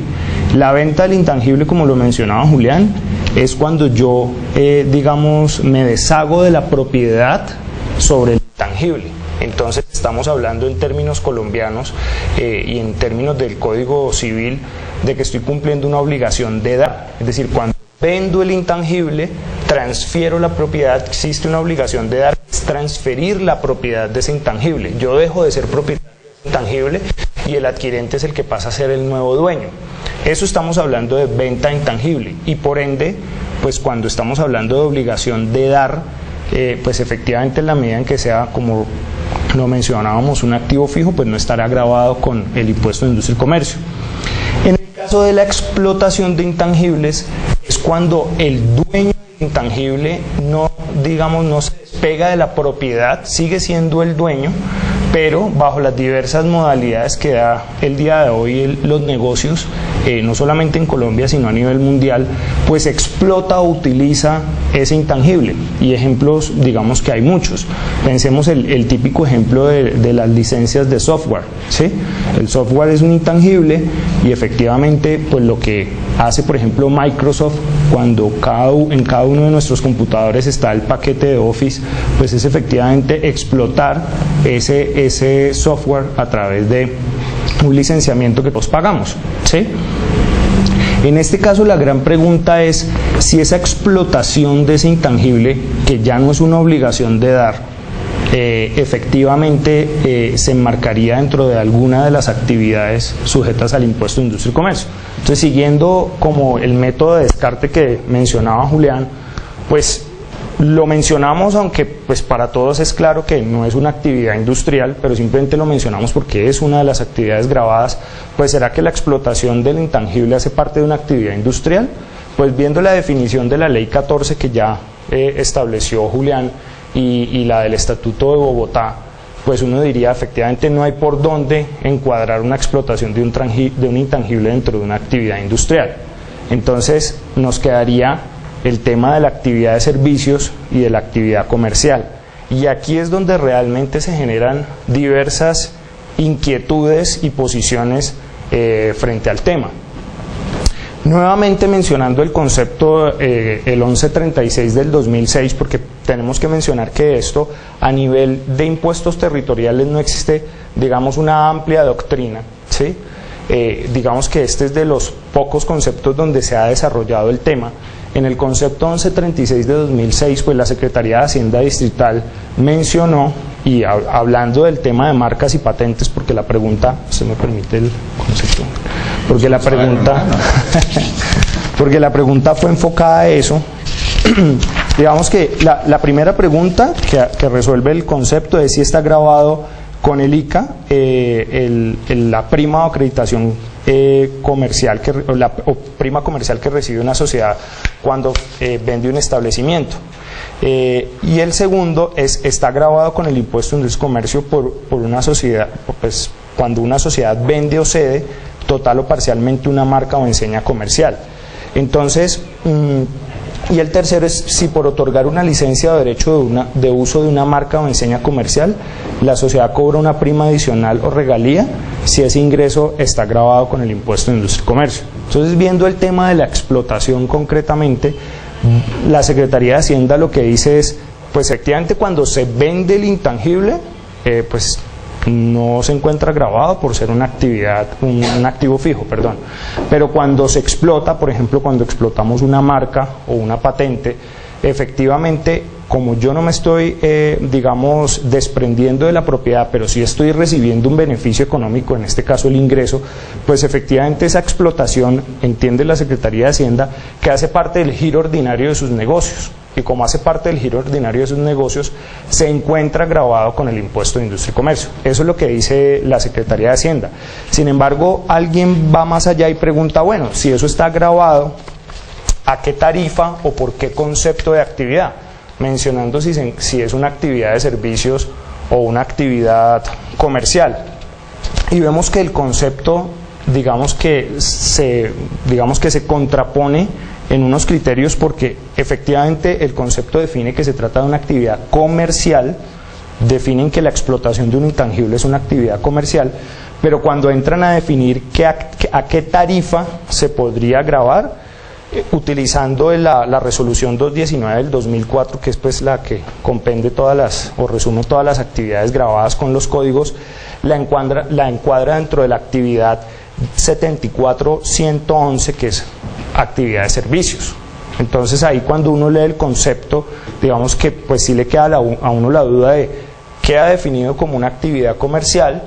La venta del intangible, como lo mencionaba Julián, es cuando yo, digamos, me deshago de la propiedad sobre el intangible. Entonces estamos hablando en términos colombianos y en términos del Código Civil de que estoy cumpliendo una obligación de dar. Es decir, cuando vendo el intangible, transfiero la propiedad, existe una obligación de dar, es transferir la propiedad de ese intangible. Yo dejo de ser propietario de ese intangible y el adquirente es el que pasa a ser el nuevo dueño. Eso estamos hablando de venta intangible y por ende, pues cuando estamos hablando de obligación de dar, pues efectivamente en la medida en que sea, como lo mencionábamos, un activo fijo, pues no estará gravado con el impuesto de industria y comercio. En el caso de la explotación de intangibles, es cuando el dueño del intangible no, digamos, no se despega de la propiedad, sigue siendo el dueño, pero bajo las diversas modalidades que da el día de hoy los negocios, no solamente en Colombia sino a nivel mundial, pues explota o utiliza ese intangible. Y ejemplos, digamos que hay muchos. Pensemos el típico ejemplo de las licencias de software, ¿sí? El software es un intangible y efectivamente pues lo que hace, por ejemplo, Microsoft cuando en cada uno de nuestros computadores está el paquete de Office, pues es efectivamente explotar ese software a través de un licenciamiento que todos pagamos, ¿sí? En este caso la gran pregunta es si esa explotación de ese intangible, que ya no es una obligación de dar, efectivamente se enmarcaría dentro de alguna de las actividades sujetas al impuesto de industria y comercio. Entonces, siguiendo como el método de descarte que mencionaba Julián, pues lo mencionamos, aunque pues para todos es claro que no es una actividad industrial, pero simplemente lo mencionamos porque es una de las actividades gravadas. Pues ¿será que la explotación del intangible hace parte de una actividad industrial? Pues viendo la definición de la ley 14 que ya estableció Julián y la del Estatuto de Bogotá, pues uno diría efectivamente no hay por dónde encuadrar una explotación de un intangible dentro de una actividad industrial. Entonces nos quedaría el tema de la actividad de servicios y de la actividad comercial. Y aquí es donde realmente se generan diversas inquietudes y posiciones frente al tema. Nuevamente mencionando el concepto, el 1136 del 2006, porque tenemos que mencionar que esto a nivel de impuestos territoriales no existe, digamos, una amplia doctrina, ¿sí? Digamos que este es de los pocos conceptos donde se ha desarrollado el tema. En el concepto 1136 de 2006, pues la Secretaría de Hacienda Distrital mencionó, y hablando del tema de marcas y patentes, porque la pregunta, se me permite el concepto, porque la pregunta fue enfocada a eso. Digamos que la primera pregunta que resuelve el concepto es si está grabado con el ICA la prima o acreditación comercial o prima comercial que recibe una sociedad cuando vende un establecimiento. Y el segundo está grabado con el impuesto de industria y comercio por una sociedad, pues cuando una sociedad vende o cede total o parcialmente una marca o enseña comercial. Entonces, y el tercero es si por otorgar una licencia o derecho de uso de una marca o enseña comercial, la sociedad cobra una prima adicional o regalía si ese ingreso está grabado con el impuesto de industria y comercio. Entonces, viendo el tema de la explotación concretamente, la Secretaría de Hacienda lo que dice es, pues efectivamente cuando se vende el intangible, pues no se encuentra grabado por ser una actividad, un activo fijo, perdón. Pero cuando se explota, por ejemplo, cuando explotamos una marca o una patente, efectivamente, como yo no me estoy, digamos, desprendiendo de la propiedad, pero sí estoy recibiendo un beneficio económico, en este caso el ingreso, pues efectivamente esa explotación, entiende la Secretaría de Hacienda, que hace parte del giro ordinario de sus negocios. Y como hace parte del giro ordinario de sus negocios, se encuentra grabado con el impuesto de industria y comercio. Eso es lo que dice la Secretaría de Hacienda. Sin embargo, alguien va más allá y pregunta, bueno, si eso está grabado, ¿a qué tarifa o por qué concepto de actividad? Mencionando si es una actividad de servicios o una actividad comercial. Y vemos que el concepto, digamos que se contrapone en unos criterios, porque efectivamente el concepto define que se trata de una actividad comercial, definen que la explotación de un intangible es una actividad comercial, pero cuando entran a definir a qué tarifa se podría gravar, utilizando la resolución 219 del 2004, que es pues la que compende o resume todas las actividades grabadas con los códigos, la encuadra dentro de la actividad 74.111, que es actividad de servicios. Entonces ahí cuando uno lee el concepto, digamos que pues sí le queda a uno la duda de queda definido como una actividad comercial,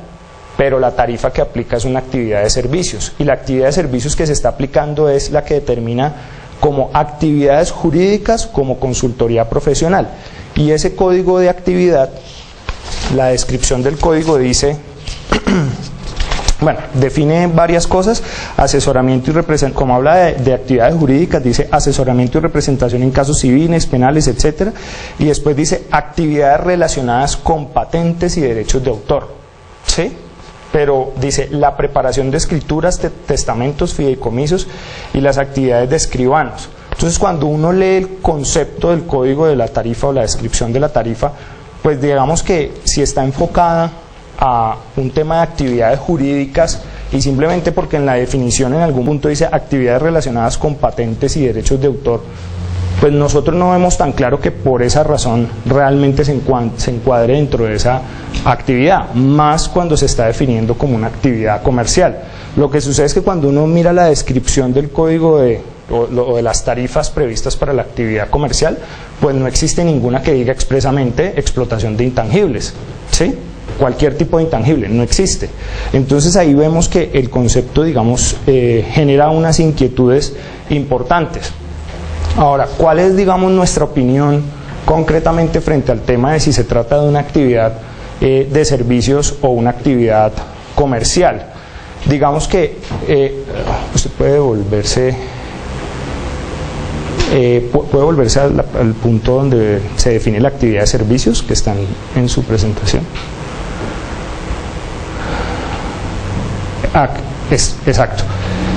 pero la tarifa que aplica es una actividad de servicios, y la actividad de servicios que se está aplicando es la que determina como actividades jurídicas, como consultoría profesional. Y ese código de actividad, la descripción del código dice, bueno, define varias cosas: asesoramiento y representación, como habla de actividades jurídicas, dice asesoramiento y representación en casos civiles, penales, etcétera, y después dice actividades relacionadas con patentes y derechos de autor, ¿sí? Pero dice la preparación de escrituras, testamentos, fideicomisos y las actividades de escribanos. Entonces cuando uno lee el concepto del código de la tarifa o la descripción de la tarifa, pues digamos que si está enfocada a un tema de actividades jurídicas, y simplemente porque en la definición en algún punto dice actividades relacionadas con patentes y derechos de autor, pues nosotros no vemos tan claro que por esa razón realmente se encuadre dentro de esa actividad, más cuando se está definiendo como una actividad comercial. Lo que sucede es que cuando uno mira la descripción del código o de las tarifas previstas para la actividad comercial, pues no existe ninguna que diga expresamente explotación de intangibles, ¿sí? Cualquier tipo de intangible, no existe. Entonces ahí vemos que el concepto, digamos, genera unas inquietudes importantes. Ahora, ¿cuál es, digamos, nuestra opinión concretamente frente al tema de si se trata de una actividad de servicios o una actividad comercial? Digamos que usted puede volverse al punto donde se define la actividad de servicios, que están en su presentación. Exacto.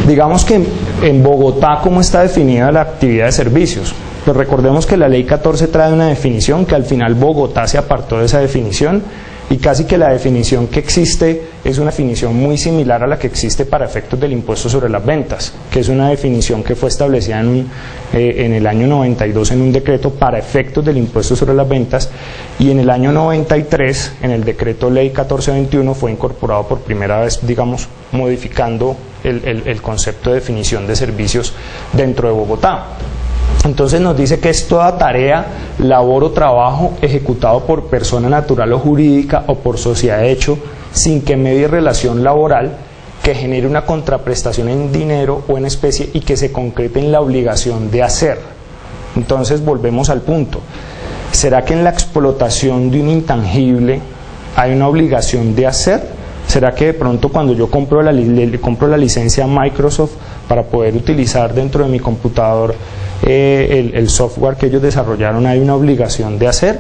Digamos que en Bogotá, ¿cómo está definida la actividad de servicios? Pues recordemos que la ley 14 trae una definición que al final Bogotá se apartó de esa definición, y casi que la definición que existe es una definición muy similar a la que existe para efectos del impuesto sobre las ventas, que es una definición que fue establecida en el año 92 en un decreto para efectos del impuesto sobre las ventas, y en el año 93 en el decreto ley 1421 fue incorporado por primera vez, digamos, modificando el concepto de definición de servicios dentro de Bogotá. Entonces nos dice que es toda tarea, labor o trabajo ejecutado por persona natural o jurídica o por sociedad de hecho sin que medie relación laboral que genere una contraprestación en dinero o en especie y que se concrete en la obligación de hacer. Entonces volvemos al punto. ¿Será que en la explotación de un intangible hay una obligación de hacer? ¿Será que de pronto cuando yo compro la licencia a Microsoft para poder utilizar dentro de mi computador el software que ellos desarrollaron hay una obligación de hacer?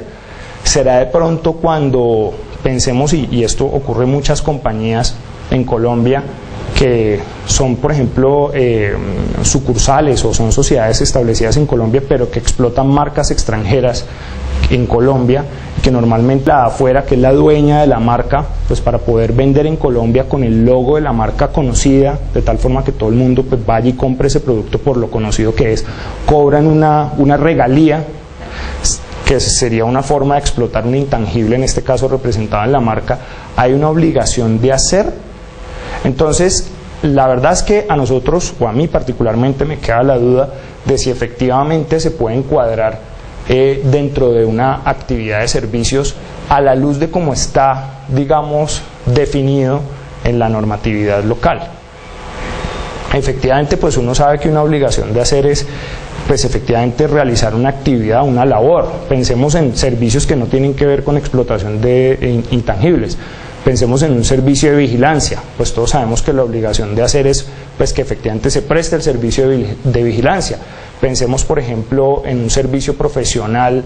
¿Será de pronto cuando pensemos, y esto ocurre en muchas compañías en Colombia que son, por ejemplo, sucursales o son sociedades establecidas en Colombia pero que explotan marcas extranjeras en Colombia, que normalmente la de afuera, que es la dueña de la marca, pues para poder vender en Colombia con el logo de la marca conocida, de tal forma que todo el mundo pues vaya y compre ese producto por lo conocido que es, cobran una regalía, que sería una forma de explotar un intangible, en este caso representado en la marca. Hay una obligación de hacer. Entonces, la verdad es que a nosotros, o a mí particularmente, me queda la duda de si efectivamente se puede encuadrar dentro de una actividad de servicios a la luz de cómo está, digamos, definido en la normatividad local. Efectivamente, pues uno sabe que una obligación de hacer es, pues efectivamente, realizar una actividad, una labor. Pensemos en servicios que no tienen que ver con explotación de intangibles. Pensemos en un servicio de vigilancia, pues todos sabemos que la obligación de hacer es pues que efectivamente se preste el servicio de vigilancia. Pensemos, por ejemplo, en un servicio profesional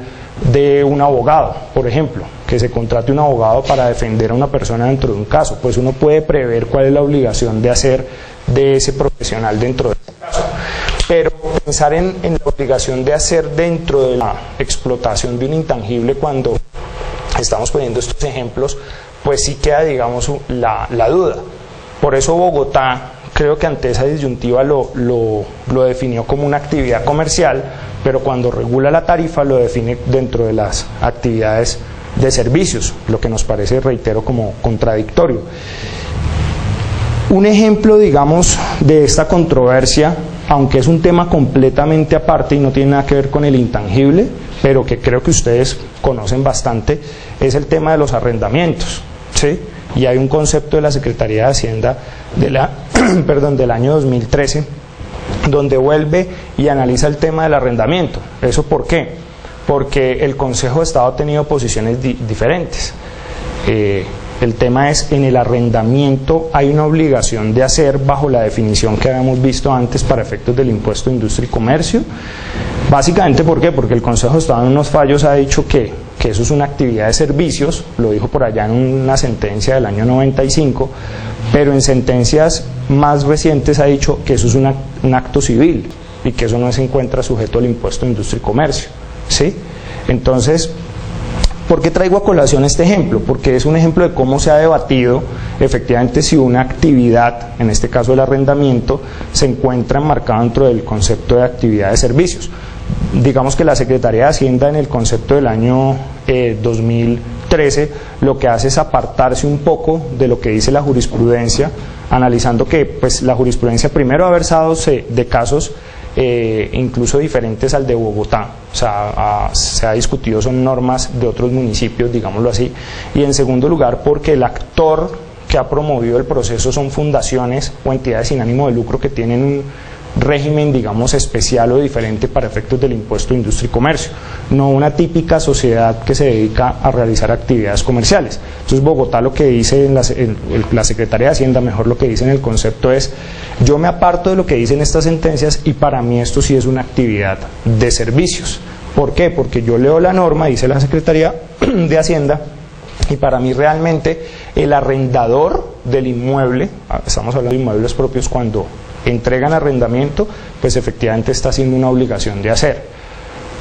de un abogado, por ejemplo, que se contrate un abogado para defender a una persona dentro de un caso, pues uno puede prever cuál es la obligación de hacer de ese profesional dentro de ese caso. Pero pensar en la obligación de hacer dentro de la explotación de un intangible cuando estamos poniendo estos ejemplos, pues sí queda, digamos, la duda. Por eso Bogotá, creo que ante esa disyuntiva lo definió como una actividad comercial, pero cuando regula la tarifa lo define dentro de las actividades de servicios, lo que nos parece, reitero, como contradictorio. Un ejemplo, digamos, de esta controversia, aunque es un tema completamente aparte y no tiene nada que ver con el intangible, pero que creo que ustedes conocen bastante, es el tema de los arrendamientos, ¿sí? Y hay un concepto de la Secretaría de Hacienda del año 2013, donde vuelve y analiza el tema del arrendamiento. ¿Eso por qué? Porque el Consejo de Estado ha tenido posiciones diferentes. El tema es, en el arrendamiento hay una obligación de hacer bajo la definición que habíamos visto antes para efectos del impuesto de industria y comercio. Básicamente, ¿por qué? Porque el Consejo de Estado en unos fallos ha dicho que eso es una actividad de servicios, lo dijo por allá en una sentencia del año 95, pero en sentencias más recientes ha dicho que eso es un acto civil y que eso no se encuentra sujeto al impuesto de industria y comercio, ¿sí? Entonces, ¿por qué traigo a colación este ejemplo? Porque es un ejemplo de cómo se ha debatido efectivamente si una actividad, en este caso el arrendamiento, se encuentra enmarcada dentro del concepto de actividad de servicios. Digamos que la Secretaría de Hacienda, en el concepto del año 2013, lo que hace es apartarse un poco de lo que dice la jurisprudencia, analizando que pues la jurisprudencia primero ha versado de casos incluso diferentes al de Bogotá, o sea, se ha discutido, son normas de otros municipios, digámoslo así, y en segundo lugar porque el actor que ha promovido el proceso son fundaciones o entidades sin ánimo de lucro que tienen un régimen, digamos, especial o diferente para efectos del impuesto de industria y comercio, no una típica sociedad que se dedica a realizar actividades comerciales. Entonces Bogotá lo que dice en la Secretaría de Hacienda, mejor lo que dice en el concepto es: yo me aparto de lo que dicen estas sentencias y para mí esto sí es una actividad de servicios. ¿Por qué? Porque yo leo la norma, dice la Secretaría de Hacienda, y para mí realmente el arrendador del inmueble, estamos hablando de inmuebles propios, cuando entregan arrendamiento, pues efectivamente está haciendo una obligación de hacer.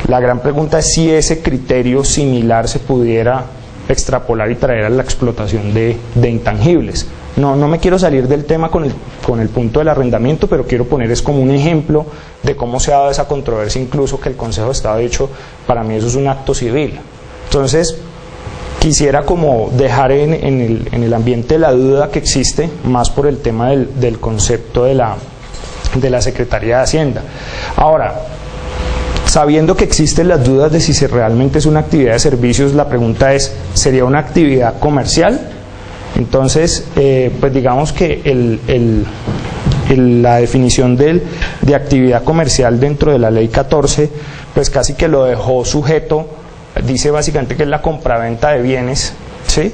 La gran pregunta es si ese criterio similar se pudiera extrapolar y traer a la explotación de intangibles. No me quiero salir del tema con el punto del arrendamiento, pero quiero poner es como un ejemplo de cómo se ha dado esa controversia, incluso que el Consejo de Estado ha dicho, para mí eso es un acto civil. Entonces, quisiera como dejar en el ambiente la duda que existe, más por el tema del concepto de la Secretaría de Hacienda. Ahora, sabiendo que existen las dudas de si realmente es una actividad de servicios, la pregunta es, ¿sería una actividad comercial? Entonces, pues digamos que la definición de actividad comercial dentro de la Ley 14, pues casi que lo dejó sujeto. Dice básicamente que es la compraventa de bienes, ¿sí?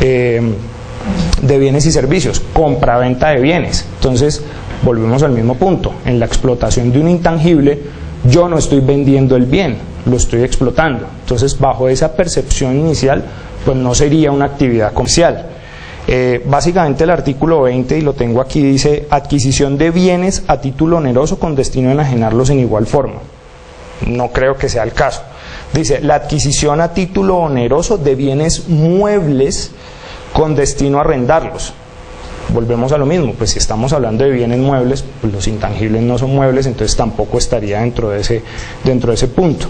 De bienes y servicios, compraventa de bienes. Entonces, volvemos al mismo punto. En la explotación de un intangible, yo no estoy vendiendo el bien, lo estoy explotando. Entonces, bajo esa percepción inicial, pues no sería una actividad comercial. Básicamente el artículo 20, y lo tengo aquí, dice: adquisición de bienes a título oneroso con destino a enajenarlos en igual forma. No creo que sea el caso. Dice, la adquisición a título oneroso de bienes muebles con destino a arrendarlos. Volvemos a lo mismo, pues si estamos hablando de bienes muebles, pues los intangibles no son muebles, entonces tampoco estaría dentro de ese punto.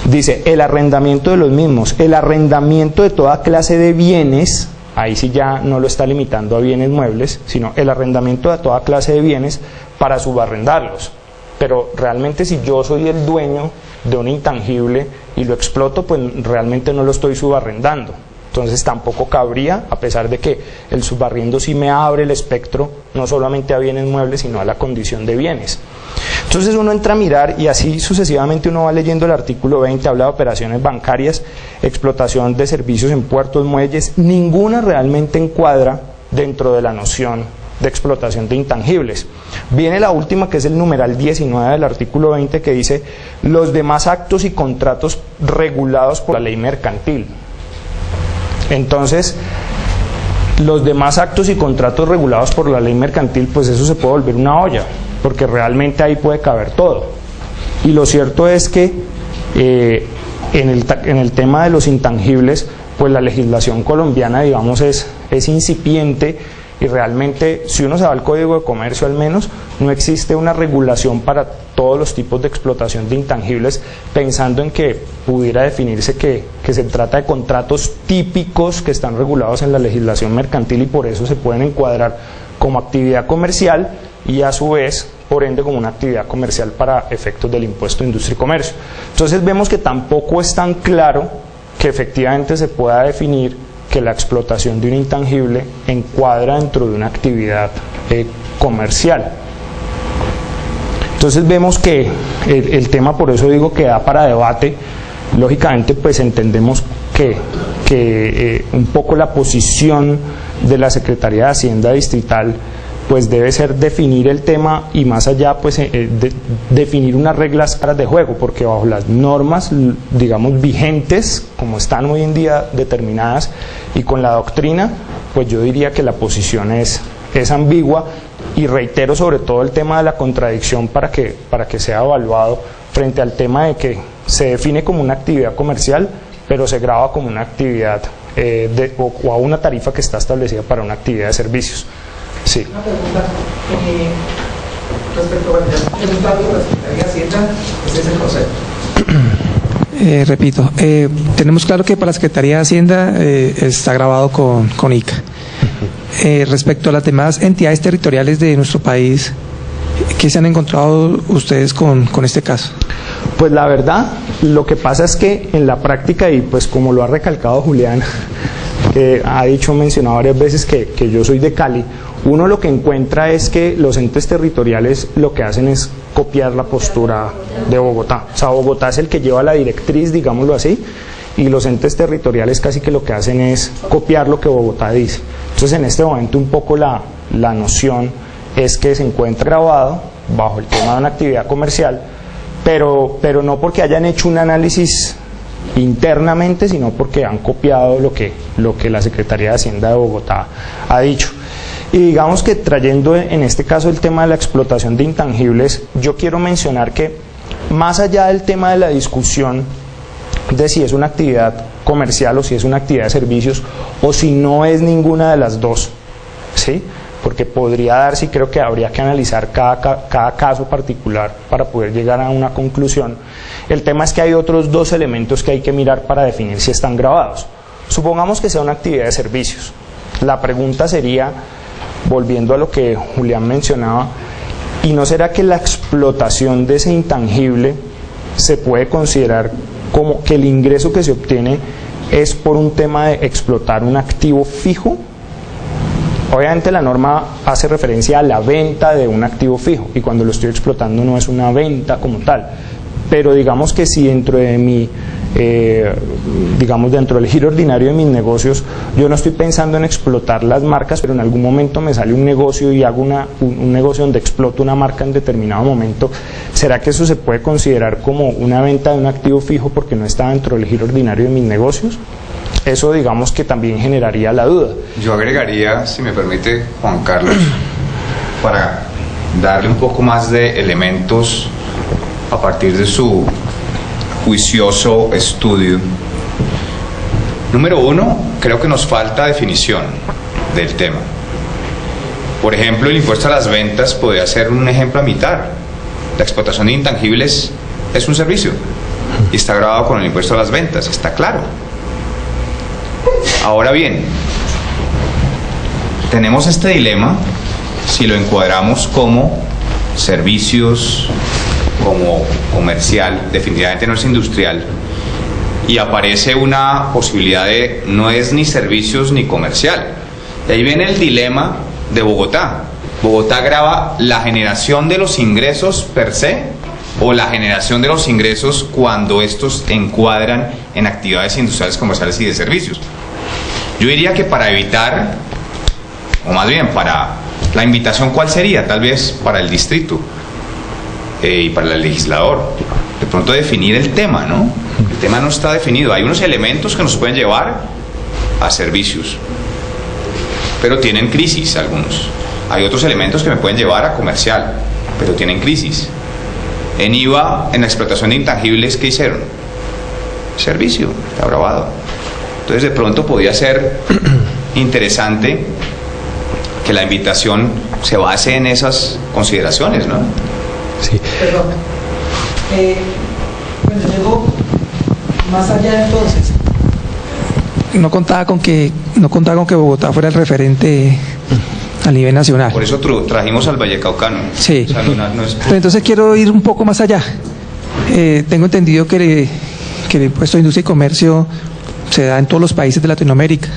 Dice, el arrendamiento de los mismos, el arrendamiento de toda clase de bienes, ahí sí ya no lo está limitando a bienes muebles, sino el arrendamiento de toda clase de bienes para subarrendarlos. Pero realmente si yo soy el dueño de un intangible y lo exploto, pues realmente no lo estoy subarrendando. Entonces tampoco cabría, a pesar de que el subarriendo sí me abre el espectro, no solamente a bienes muebles, sino a la condición de bienes. Entonces uno entra a mirar y así sucesivamente uno va leyendo el artículo 20, habla de operaciones bancarias, explotación de servicios en puertos, muelles, ninguna realmente encuadra dentro de la noción de explotación de intangibles. Viene la última, que es el numeral 19 del artículo 20, que dice los demás actos y contratos regulados por la ley mercantil. Entonces, los demás actos y contratos regulados por la ley mercantil, pues eso se puede volver una olla, porque realmente ahí puede caber todo. Y lo cierto es que en el tema de los intangibles, pues la legislación colombiana, digamos, es incipiente, y realmente, si uno se va al Código de Comercio al menos, no existe una regulación para todos los tipos de explotación de intangibles, pensando en que pudiera definirse que se trata de contratos típicos que están regulados en la legislación mercantil y por eso se pueden encuadrar como actividad comercial y a su vez, por ende, como una actividad comercial para efectos del impuesto de industria y comercio. Entonces vemos que tampoco es tan claro que efectivamente se pueda definir que la explotación de un intangible encuadra dentro de una actividad comercial. Entonces vemos que el tema, por eso digo que da para debate. Lógicamente pues entendemos que un poco la posición de la Secretaría de Hacienda Distrital pues debe ser definir el tema y más allá pues definir unas reglas claras de juego, porque bajo las normas, digamos, vigentes, como están hoy en día determinadas, y con la doctrina, pues yo diría que la posición es ambigua, y reitero sobre todo el tema de la contradicción para que sea evaluado frente al tema de que se define como una actividad comercial, pero se graba como una actividad o a una tarifa que está establecida para una actividad de servicios. Sí. Una pregunta respecto a la Secretaría de Hacienda, ese es el concepto. Repito, tenemos claro que para la Secretaría de Hacienda está grabado con ICA. Respecto a las demás entidades territoriales de nuestro país, ¿qué se han encontrado ustedes con este caso? Pues la verdad, lo que pasa es que en la práctica, y pues como lo ha recalcado Julián, que ha mencionado varias veces que yo soy de Cali, uno lo que encuentra es que los entes territoriales lo que hacen es copiar la postura de Bogotá. O sea, Bogotá es el que lleva la directriz, digámoslo así, y los entes territoriales casi que lo que hacen es copiar lo que Bogotá dice. Entonces en este momento un poco la noción es que se encuentra grabado bajo el tema de una actividad comercial, pero no porque hayan hecho un análisis internamente, sino porque han copiado lo que la Secretaría de Hacienda de Bogotá ha dicho. Y digamos que trayendo en este caso el tema de la explotación de intangibles, yo quiero mencionar que más allá del tema de la discusión de si es una actividad comercial o si es una actividad de servicios o si no es ninguna de las dos, ¿sí? Porque podría darse y creo que habría que analizar cada caso particular para poder llegar a una conclusión. El tema es que hay otros dos elementos que hay que mirar para definir si están grabados. Supongamos que sea una actividad de servicios. La pregunta sería, volviendo a lo que Julián mencionaba, ¿y no será que la explotación de ese intangible se puede considerar como que el ingreso que se obtiene es por un tema de explotar un activo fijo? Obviamente la norma hace referencia a la venta de un activo fijo y cuando lo estoy explotando no es una venta como tal, pero digamos que si dentro de mi dentro del giro ordinario de mis negocios yo no estoy pensando en explotar las marcas, pero en algún momento me sale un negocio y hago un negocio donde exploto una marca en determinado momento, ¿será que eso se puede considerar como una venta de un activo fijo porque no está dentro del giro ordinario de mis negocios? Eso digamos que también generaría la duda. Yo agregaría, si me permite, Juan Carlos, para darle un poco más de elementos a partir de su juicioso estudio. Número uno, creo que nos falta definición del tema. Por ejemplo, el impuesto a las ventas podría ser un ejemplo a imitar. La explotación de intangibles es un servicio y está grabado con el impuesto a las ventas, está claro. Ahora bien, tenemos este dilema si lo encuadramos como servicios, como comercial, definitivamente no es industrial, y aparece una posibilidad de no es ni servicios ni comercial. Y ahí viene el dilema de Bogotá. Bogotá grava la generación de los ingresos per se o la generación de los ingresos cuando estos encuadran en actividades industriales, comerciales y de servicios. Yo diría que para evitar, o más bien para la invitación, ¿cuál sería? Tal vez para el distrito y para el legislador, de pronto definir el tema, ¿no? El tema no está definido. Hay unos elementos que nos pueden llevar a servicios, pero tienen crisis algunos. Hay otros elementos que me pueden llevar a comercial, pero tienen crisis. En IVA, en la explotación de intangibles, ¿qué hicieron? Servicio, está grabado. Entonces de pronto podía ser interesante que la invitación se base en esas consideraciones, ¿no? Sí. Perdón. Bueno, llegó más allá entonces. No contaba con que Bogotá fuera el referente a nivel nacional. Por eso trajimos al Vallecaucano. Sí. O sea, no es... Pero entonces quiero ir un poco más allá. Tengo entendido que el impuesto de industria y comercio se da en todos los países de Latinoamérica.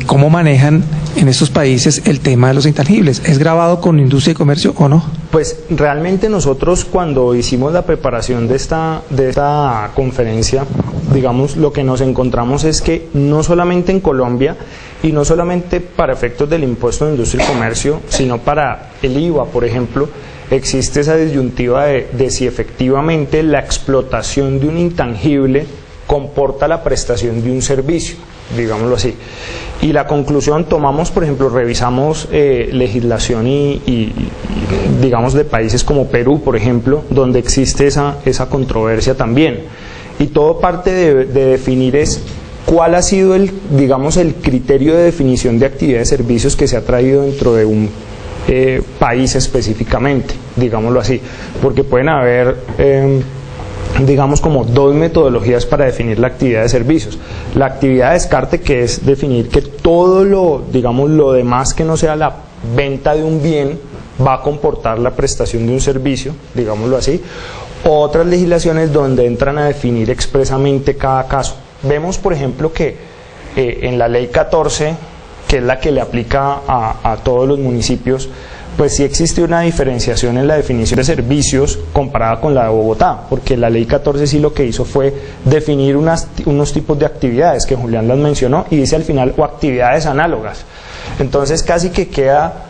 ¿Cómo manejan en estos países el tema de los intangibles? ¿Es grabado con industria y comercio o no? Pues realmente nosotros cuando hicimos la preparación de esta conferencia, digamos, lo que nos encontramos es que no solamente en Colombia y no solamente para efectos del impuesto de industria y comercio, sino para el IVA, por ejemplo, existe esa disyuntiva de si efectivamente la explotación de un intangible comporta la prestación de un servicio, digámoslo así. Y la conclusión tomamos, por ejemplo, revisamos legislación y digamos de países como Perú, por ejemplo, donde existe esa controversia también. Y todo parte de definir cuál ha sido el criterio de definición de actividades y servicios que se ha traído dentro de un país específicamente, digámoslo así, porque pueden haber digamos como dos metodologías para definir la actividad de servicios. La actividad de descarte, que es definir que todo lo demás que no sea la venta de un bien va a comportar la prestación de un servicio, digámoslo así. Otras legislaciones donde entran a definir expresamente cada caso. Vemos, por ejemplo, que en la ley 14, que es la que le aplica a todos los municipios, pues sí existe una diferenciación en la definición de servicios comparada con la de Bogotá, porque la ley 14 sí lo que hizo fue definir unos tipos de actividades que Julián las mencionó y dice al final o actividades análogas. Entonces casi que queda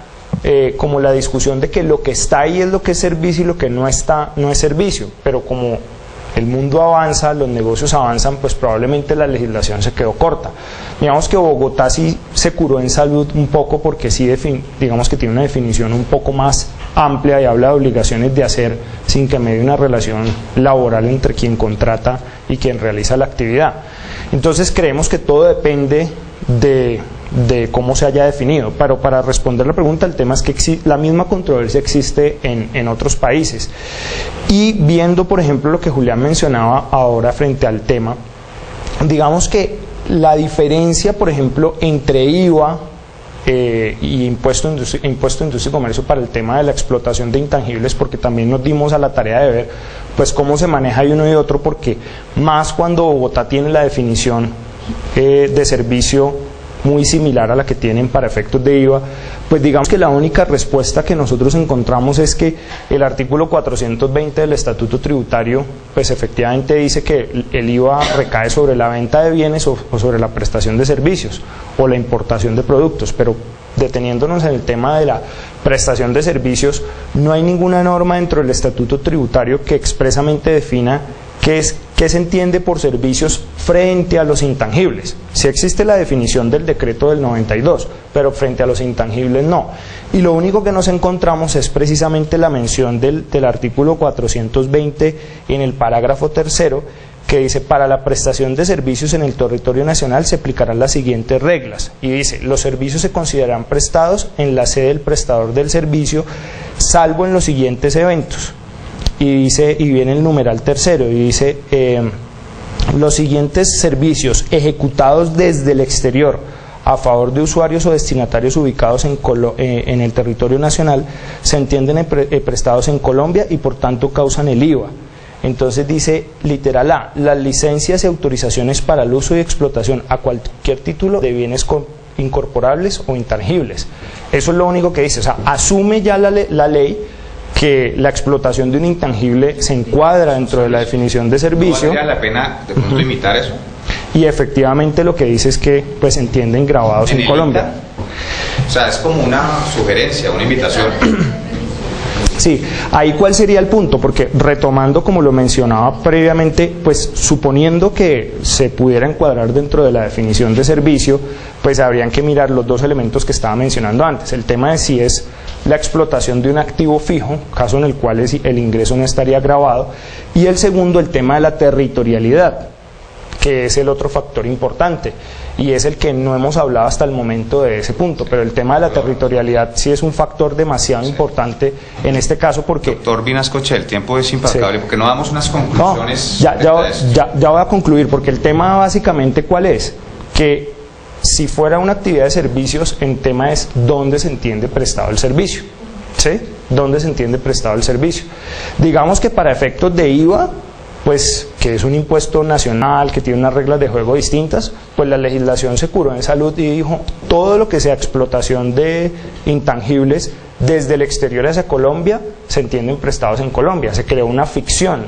como la discusión de que lo que está ahí es lo que es servicio y lo que no está no es servicio, pero como el mundo avanza, los negocios avanzan, pues probablemente la legislación se quedó corta. Digamos que Bogotá sí se curó en salud un poco porque sí digamos que tiene una definición un poco más amplia y habla de obligaciones de hacer sin que medie una relación laboral entre quien contrata y quien realiza la actividad. Entonces creemos que todo depende de cómo se haya definido, pero para responder la pregunta, el tema es que la misma controversia existe en otros países. Y viendo, por ejemplo, lo que Julián mencionaba ahora frente al tema, digamos que la diferencia, por ejemplo, entre IVA y impuesto de industria y comercio para el tema de la explotación de intangibles, porque también nos dimos a la tarea de ver pues cómo se maneja uno y otro, porque más cuando Bogotá tiene la definición de servicio muy similar a la que tienen para efectos de IVA, pues digamos que la única respuesta que nosotros encontramos es que el artículo 420 del Estatuto Tributario pues efectivamente dice que el IVA recae sobre la venta de bienes o sobre la prestación de servicios o la importación de productos, pero deteniéndonos en el tema de la prestación de servicios, no hay ninguna norma dentro del Estatuto Tributario que expresamente defina qué se entiende por servicios frente a los intangibles. Sí existe la definición del decreto del 92, pero frente a los intangibles no. Y lo único que nos encontramos es precisamente la mención del artículo 420 en el parágrafo tercero, que dice: para la prestación de servicios en el territorio nacional se aplicarán las siguientes reglas. Y dice: los servicios se considerarán prestados en la sede del prestador del servicio, salvo en los siguientes eventos. Y viene el numeral tercero y dice los siguientes servicios ejecutados desde el exterior a favor de usuarios o destinatarios ubicados en el territorio nacional se entienden prestados en Colombia y por tanto causan el IVA. Entonces dice literal A: las licencias y autorizaciones para el uso y explotación a cualquier título de bienes incorporables o intangibles. Eso es lo único que dice, o sea, asume ya la ley que la explotación de un intangible se encuadra dentro de la definición de servicio. ¿No valdría la pena de pronto limitar eso? Y efectivamente lo que dice es que pues se entienden grabados en Colombia. O sea, es como una sugerencia, una invitación. Sí, ahí cuál sería el punto, porque retomando como lo mencionaba previamente, pues suponiendo que se pudiera encuadrar dentro de la definición de servicio, pues habrían que mirar los dos elementos que estaba mencionando antes, el tema de si es la explotación de un activo fijo, caso en el cual el ingreso no estaría gravado, y el segundo, el tema de la territorialidad, que es el otro factor importante, y es el que no hemos hablado hasta el momento de ese punto, pero el tema de la territorialidad sí es un factor demasiado importante en este caso porque... Doctor Vinascoche, el tiempo es implacable, porque no damos unas conclusiones... Ya voy a concluir, porque el tema básicamente ¿cuál es? Que si fuera una actividad de servicios, el tema es dónde se entiende prestado el servicio, ¿sí? ¿Dónde se entiende prestado el servicio? Digamos que para efectos de IVA, pues que es un impuesto nacional que tiene unas reglas de juego distintas, pues la legislación se curó en salud y dijo todo lo que sea explotación de intangibles desde el exterior hacia Colombia se entienden prestados en Colombia. Se creó una ficción,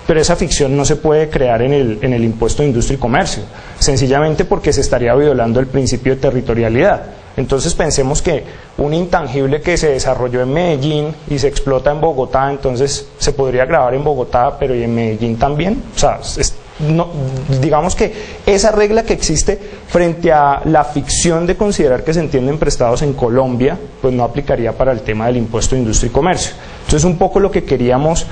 pero esa ficción no se puede crear en el impuesto de industria y comercio, sencillamente porque se estaría violando el principio de territorialidad. Entonces pensemos que un intangible que se desarrolló en Medellín y se explota en Bogotá, entonces se podría grabar en Bogotá, pero ¿y en Medellín también? O sea, digamos que esa regla que existe frente a la ficción de considerar que se entienden prestados en Colombia, pues no aplicaría para el tema del impuesto de industria y comercio. Entonces un poco lo que queríamos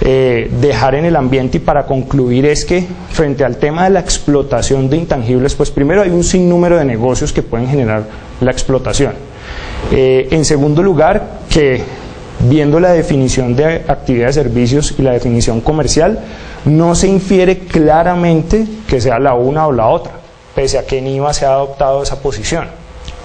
dejar en el ambiente y para concluir es que frente al tema de la explotación de intangibles, pues primero hay un sinnúmero de negocios que pueden generar la explotación. En segundo lugar, que viendo la definición de actividad de servicios y la definición comercial, no se infiere claramente que sea la una o la otra, pese a que en IVA se ha adoptado esa posición,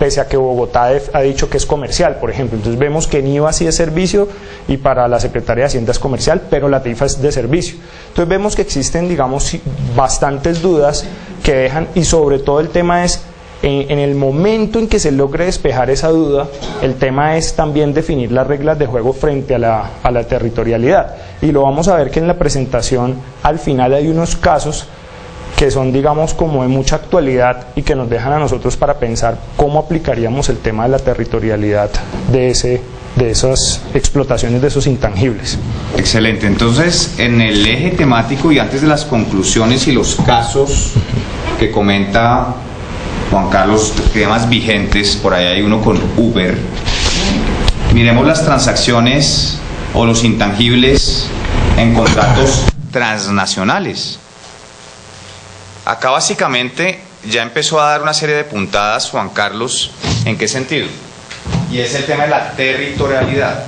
pese a que Bogotá ha dicho que es comercial, por ejemplo. Entonces vemos que en IVA sí es servicio y para la Secretaría de Hacienda es comercial, pero la tarifa es de servicio. Entonces vemos que existen, digamos, bastantes dudas que dejan, y sobre todo el tema es, en el momento en que se logre despejar esa duda, el tema es también definir las reglas de juego frente a la territorialidad. Y lo vamos a ver que en la presentación al final hay unos casos que son, digamos, como de mucha actualidad y que nos dejan a nosotros para pensar cómo aplicaríamos el tema de la territorialidad de esas explotaciones de esos intangibles. Excelente. Entonces, en el eje temático y antes de las conclusiones y los casos que comenta Juan Carlos, temas vigentes, por ahí hay uno con Uber. Miremos las transacciones o los intangibles en contratos transnacionales. Acá básicamente ya empezó a dar una serie de puntadas Juan Carlos. ¿En qué sentido? Y es el tema de la territorialidad.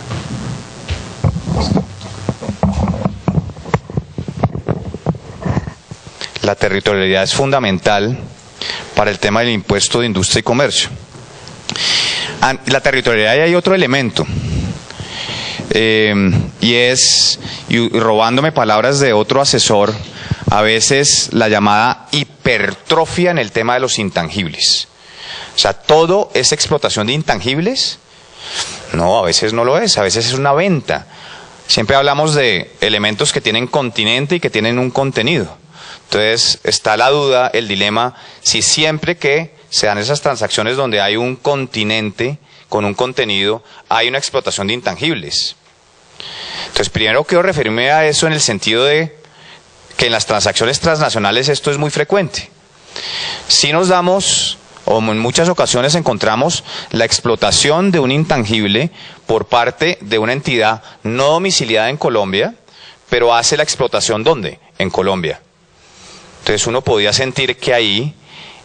La territorialidad es fundamental para el tema del impuesto de industria y comercio. La territorialidad, hay otro elemento, y robándome palabras de otro asesor, a veces la llamada hipertrofia en el tema de los intangibles. O sea, ¿todo es explotación de intangibles? No, a veces no lo es, a veces es una venta. Siempre hablamos de elementos que tienen continente y que tienen un contenido. Entonces está la duda, el dilema, si siempre que se dan esas transacciones donde hay un continente con un contenido, hay una explotación de intangibles. Entonces primero quiero referirme a eso en el sentido de que en las transacciones transnacionales esto es muy frecuente. Si nos damos, o en muchas ocasiones encontramos la explotación de un intangible por parte de una entidad no domiciliada en Colombia, pero hace la explotación ¿dónde? En Colombia. Entonces uno podía sentir que ahí,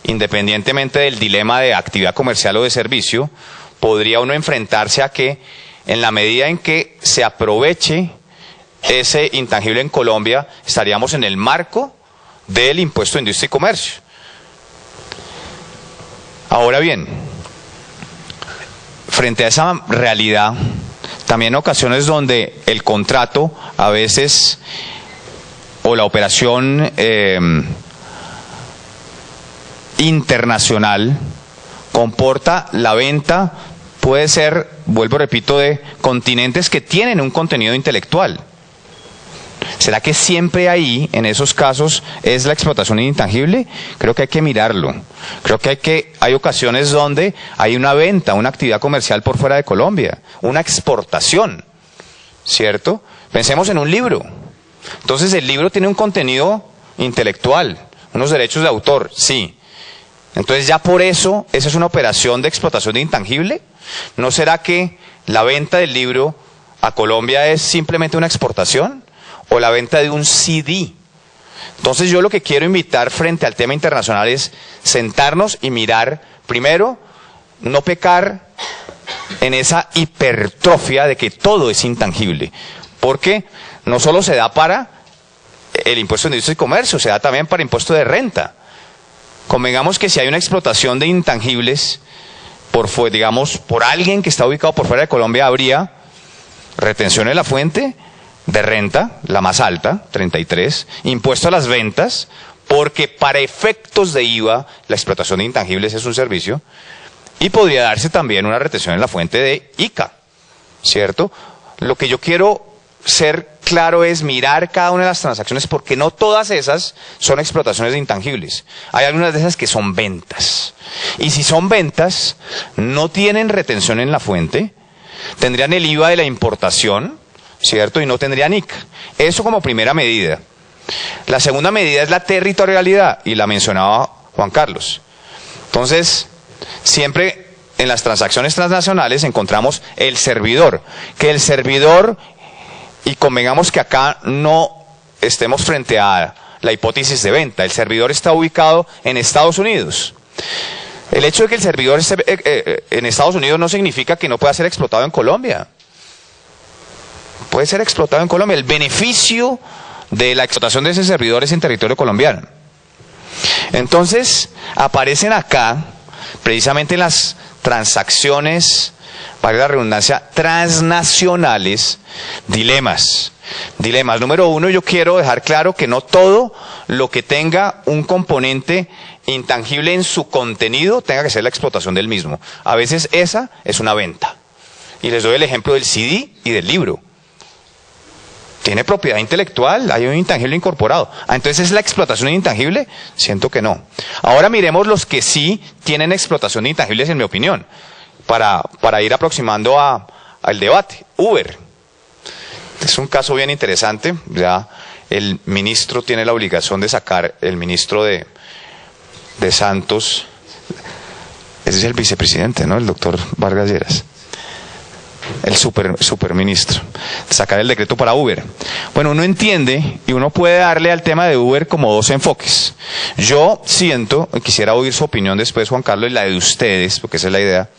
independientemente del dilema de actividad comercial o de servicio, podría uno enfrentarse a que en la medida en que se aproveche ese intangible en Colombia, estaríamos en el marco del impuesto de industria y comercio. Ahora bien, frente a esa realidad, también ocasiones donde el contrato a veces o la operación internacional comporta la venta, puede ser, vuelvo repito, de continentes que tienen un contenido intelectual. ¿Será que siempre ahí, en esos casos, es la explotación intangible? Creo que hay que mirarlo. Creo que hay ocasiones donde hay una venta, una actividad comercial por fuera de Colombia, una exportación, ¿cierto? Pensemos en un libro. Entonces el libro tiene un contenido intelectual, unos derechos de autor, sí. Entonces ya por eso, ¿esa es una operación de explotación de intangible? ¿No será que ¿la venta del libro a Colombia es simplemente una exportación o la venta de un CD? Entonces yo lo que quiero invitar frente al tema internacional es sentarnos y mirar, primero, no pecar en esa hipertrofia de que todo es intangible, porque no solo se da para el impuesto de industria y comercio, se da también para impuesto de renta. Convengamos que si hay una explotación de intangibles digamos, por alguien que está ubicado por fuera de Colombia, habría retención en la fuente de renta, la más alta, 33, impuesto a las ventas, porque para efectos de IVA la explotación de intangibles es un servicio, y podría darse también una retención en la fuente de ICA, ¿cierto? Lo que yo quiero ser claro es mirar cada una de las transacciones, porque no todas esas son explotaciones de intangibles. Hay algunas de esas que son ventas. Y si son ventas, no tienen retención en la fuente, tendrían el IVA de la importación, ¿cierto? Y no tendrían ICA. Eso como primera medida. La segunda medida es la territorialidad, y la mencionaba Juan Carlos. Entonces, siempre en las transacciones transnacionales encontramos el servidor, y convengamos que acá no estemos frente a la hipótesis de venta. El servidor está ubicado en Estados Unidos. El hecho de que el servidor esté en Estados Unidos no significa que no pueda ser explotado en Colombia. Puede ser explotado en Colombia. El beneficio de la explotación de ese servidor es en territorio colombiano. Entonces, aparecen acá, precisamente en las transacciones, para la redundancia, transnacionales, dilemas. Número uno, yo quiero dejar claro que no todo lo que tenga un componente intangible en su contenido tenga que ser la explotación del mismo. A veces esa es una venta. Y les doy el ejemplo del CD y del libro. ¿Tiene propiedad intelectual? ¿Hay un intangible incorporado? Entonces, ¿es la explotación de intangible? Siento que no. Ahora miremos los que sí tienen explotación de intangibles, en mi opinión, para ir aproximando al debate. Uber. Es un caso bien interesante. Ya el ministro tiene la obligación de sacar, el ministro de Santos, ese es el vicepresidente, ¿no? El doctor Vargas Lleras. El superministro, sacar el decreto para Uber. Bueno, uno entiende y uno puede darle al tema de Uber como dos enfoques. Yo siento, quisiera oír su opinión después, Juan Carlos, y la de ustedes, porque esa es la idea,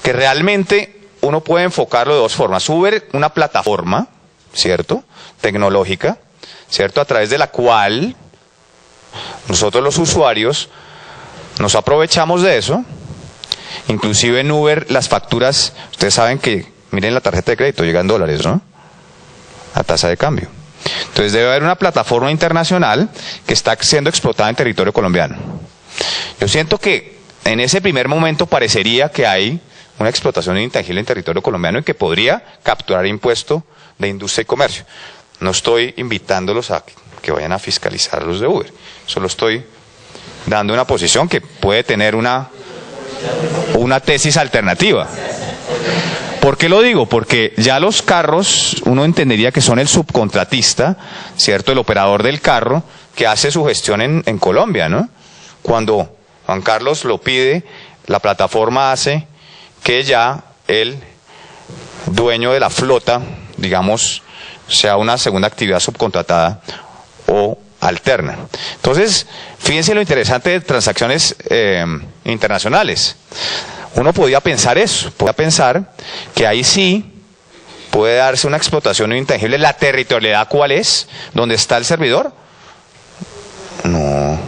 que realmente uno puede enfocarlo de dos formas. Uber, una plataforma, ¿cierto?, tecnológica, ¿cierto?, a través de la cual nosotros los usuarios nos aprovechamos de eso. Inclusive en Uber las facturas, ustedes saben que, miren la tarjeta de crédito, llega en dólares, ¿no?, a tasa de cambio. Entonces debe haber una plataforma internacional que está siendo explotada en territorio colombiano. Yo siento que en ese primer momento parecería que hay una explotación intangible en territorio colombiano y que podría capturar impuesto de industria y comercio. No estoy invitándolos a que vayan a fiscalizar los de Uber, solo estoy dando una posición que puede tener una tesis alternativa. ¿Por qué lo digo? Porque ya los carros, uno entendería que son el subcontratista, ¿cierto?, el operador del carro, que hace su gestión en Colombia, ¿no? Cuando Juan Carlos lo pide, la plataforma hace que ya el dueño de la flota, digamos, sea una segunda actividad subcontratada o alterna. Entonces, fíjense lo interesante de transacciones internacionales. Uno podía pensar eso, podía pensar que ahí sí puede darse una explotación intangible. ¿La territorialidad cuál es? ¿Dónde está el servidor? No,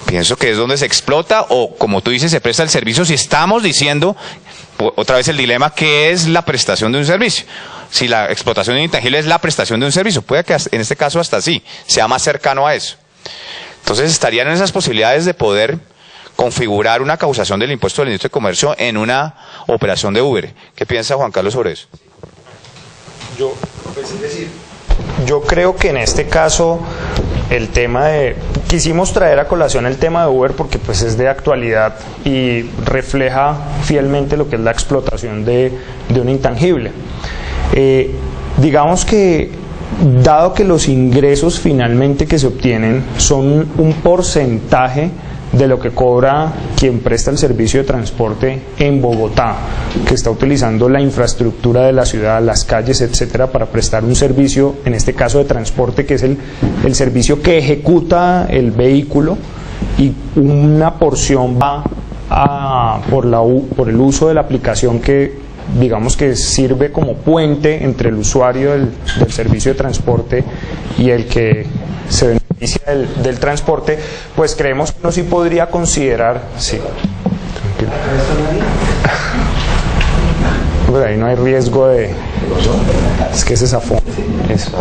pienso que es donde se explota o, como tú dices, se presta el servicio. Si estamos diciendo, otra vez el dilema, ¿qué es la prestación de un servicio? Si la explotación intangible es la prestación de un servicio, puede que en este caso hasta sí, sea más cercano a eso. Entonces estarían en esas posibilidades de poder configurar una causación del impuesto del industria y comercio en una operación de Uber. ¿Qué piensa Juan Carlos sobre eso? Yo creo que en este caso el tema quisimos traer a colación el tema de Uber porque pues es de actualidad y refleja fielmente lo que es la explotación de un intangible. Digamos que dado que los ingresos finalmente que se obtienen son un porcentaje de lo que cobra quien presta el servicio de transporte en Bogotá, que está utilizando la infraestructura de la ciudad, las calles, etcétera, para prestar un servicio, en este caso de transporte, que es el servicio que ejecuta el vehículo, y una porción va por el uso de la aplicación que, digamos, que sirve como puente entre el usuario del servicio de transporte y el que se beneficia del transporte. Pues creemos que uno sí podría considerar, sí, tranquilo, pero ahí no hay riesgo de, es que se zafó eso.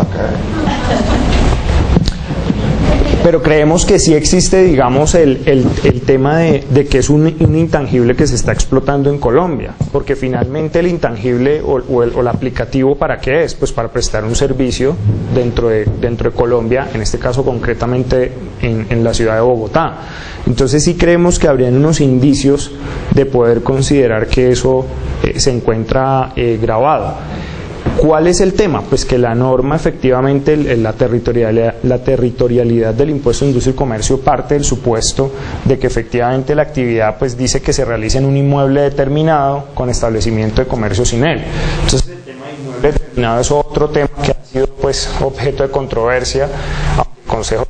Pero creemos que sí existe, digamos, el tema de que es un intangible que se está explotando en Colombia, porque finalmente el intangible o el aplicativo, ¿para qué es? Pues para prestar un servicio dentro de Colombia, en este caso concretamente en la ciudad de Bogotá. Entonces sí creemos que habrían unos indicios de poder considerar que eso se encuentra grabado. ¿Cuál es el tema? Pues que la norma, efectivamente, la territorialidad del impuesto de industria y comercio parte del supuesto de que efectivamente la actividad pues dice que se realiza en un inmueble determinado con establecimiento de comercio sin él. Entonces el tema de inmueble determinado es otro tema que ha sido pues objeto de controversia, aunque el Consejo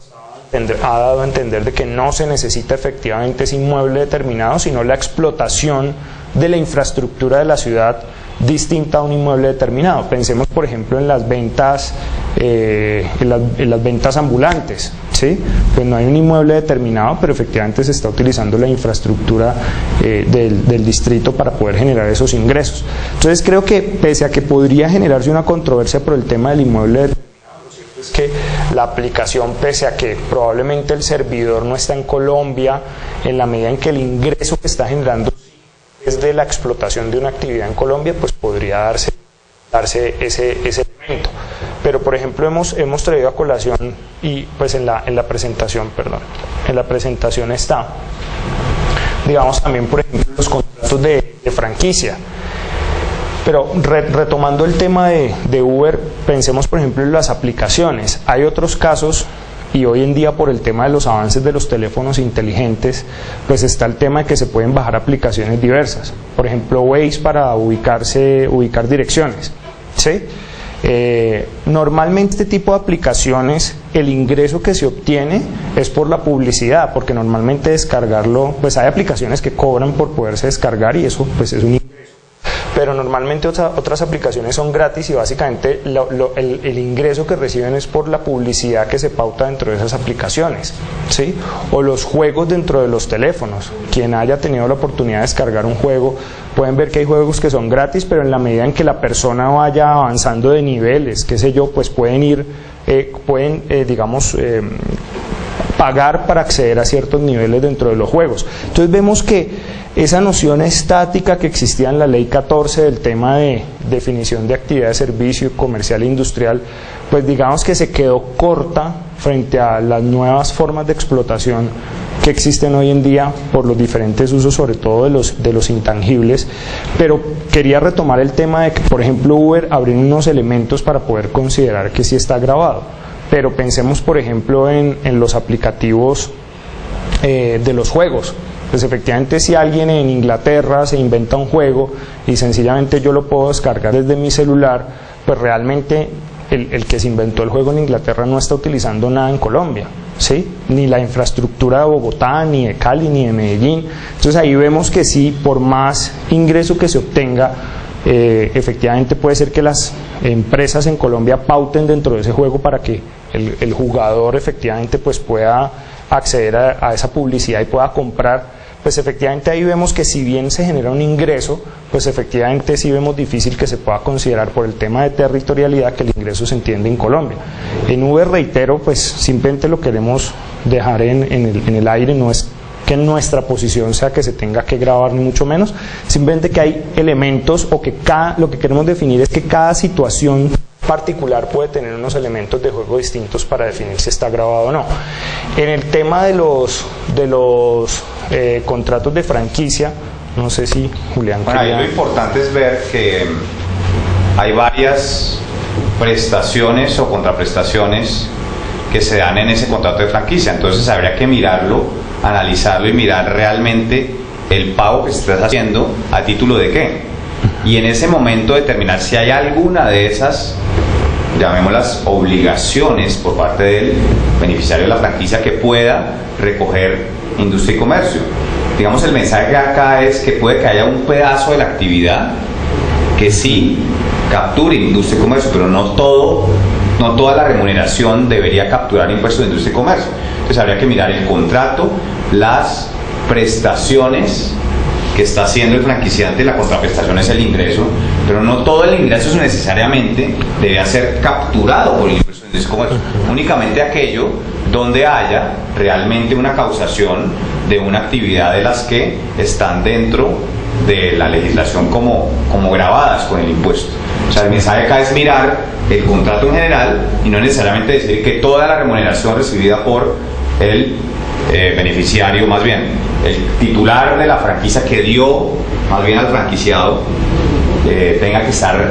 ha dado a entender de que no se necesita efectivamente ese inmueble determinado, sino la explotación de la infraestructura de la ciudad distinta a un inmueble determinado. Pensemos, por ejemplo, en las ventas ambulantes, ¿sí? Pues no hay un inmueble determinado, pero efectivamente se está utilizando la infraestructura del distrito para poder generar esos ingresos. Entonces creo que, pese a que podría generarse una controversia por el tema del inmueble determinado, lo cierto es que la aplicación, pese a que probablemente el servidor no está en Colombia, en la medida en que el ingreso que está generando es de la explotación de una actividad en Colombia, pues podría darse ese elemento. Pero por ejemplo hemos traído a colación, y pues en la presentación está, digamos, también por ejemplo los contratos de franquicia. Pero retomando el tema de Uber, pensemos por ejemplo en las aplicaciones. Hay otros casos, y hoy en día por el tema de los avances de los teléfonos inteligentes, pues está el tema de que se pueden bajar aplicaciones diversas. Por ejemplo, Waze para ubicar direcciones, ¿sí? Normalmente este tipo de aplicaciones, el ingreso que se obtiene es por la publicidad, porque normalmente descargarlo, pues hay aplicaciones que cobran por poderse descargar y eso pues es un ingreso. Pero normalmente otras aplicaciones son gratis y básicamente el ingreso que reciben es por la publicidad que se pauta dentro de esas aplicaciones, ¿sí? O los juegos dentro de los teléfonos. Quien haya tenido la oportunidad de descargar un juego, pueden ver que hay juegos que son gratis, pero en la medida en que la persona vaya avanzando de niveles, qué sé yo, pues pueden pagar para acceder a ciertos niveles dentro de los juegos. Entonces vemos que esa noción estática que existía en la ley 14 del tema de definición de actividad de servicio comercial e industrial, pues digamos que se quedó corta frente a las nuevas formas de explotación que existen hoy en día por los diferentes usos, sobre todo de los intangibles. Pero quería retomar el tema de que, por ejemplo, Uber abrió unos elementos para poder considerar que sí está grabado. Pero pensemos, por ejemplo, en los aplicativos de los juegos. Pues efectivamente, si alguien en Inglaterra se inventa un juego y sencillamente yo lo puedo descargar desde mi celular, pues realmente el que se inventó el juego en Inglaterra no está utilizando nada en Colombia, ¿sí? Ni la infraestructura de Bogotá, ni de Cali, ni de Medellín. Entonces ahí vemos que sí, por más ingreso que se obtenga, efectivamente puede ser que las empresas en Colombia pauten dentro de ese juego para que el jugador efectivamente pues pueda acceder a esa publicidad y pueda comprar. Pues efectivamente ahí vemos que si bien se genera un ingreso, pues efectivamente sí vemos difícil que se pueda considerar por el tema de territorialidad que el ingreso se entiende en Colombia. En Uber, reitero, pues simplemente lo queremos dejar en el aire, no es que nuestra posición sea que se tenga que grabar ni mucho menos, simplemente que hay elementos o que lo que queremos definir es que cada situación particular puede tener unos elementos de juego distintos para definir si está grabado o no. En el tema de los contratos de franquicia, no sé si Julián bueno, ahí lo importante es ver que hay varias prestaciones o contraprestaciones que se dan en ese contrato de franquicia. Entonces habría que mirarlo, analizarlo y mirar realmente el pago que se está haciendo a título de qué. Y en ese momento determinar si hay alguna de esas, llamémoslas, obligaciones por parte del beneficiario de la franquicia que pueda recoger industria y comercio. Digamos, el mensaje acá es que puede que haya un pedazo de la actividad que sí capture industria y comercio, pero no toda la remuneración debería capturar impuestos de industria y comercio. Entonces habría que mirar el contrato, las prestaciones que está haciendo el franquiciante. La contraprestación es el ingreso, pero no todo el ingreso necesariamente debe ser capturado por el impuesto de industria y comercio, únicamente aquello donde haya realmente una causación de una actividad de las que están dentro de la legislación como grabadas con el impuesto. O sea, el mensaje acá es mirar el contrato en general y no necesariamente decir que toda la remuneración recibida por el beneficiario, más bien el titular de la franquicia que dio más bien al franquiciado, tenga que estar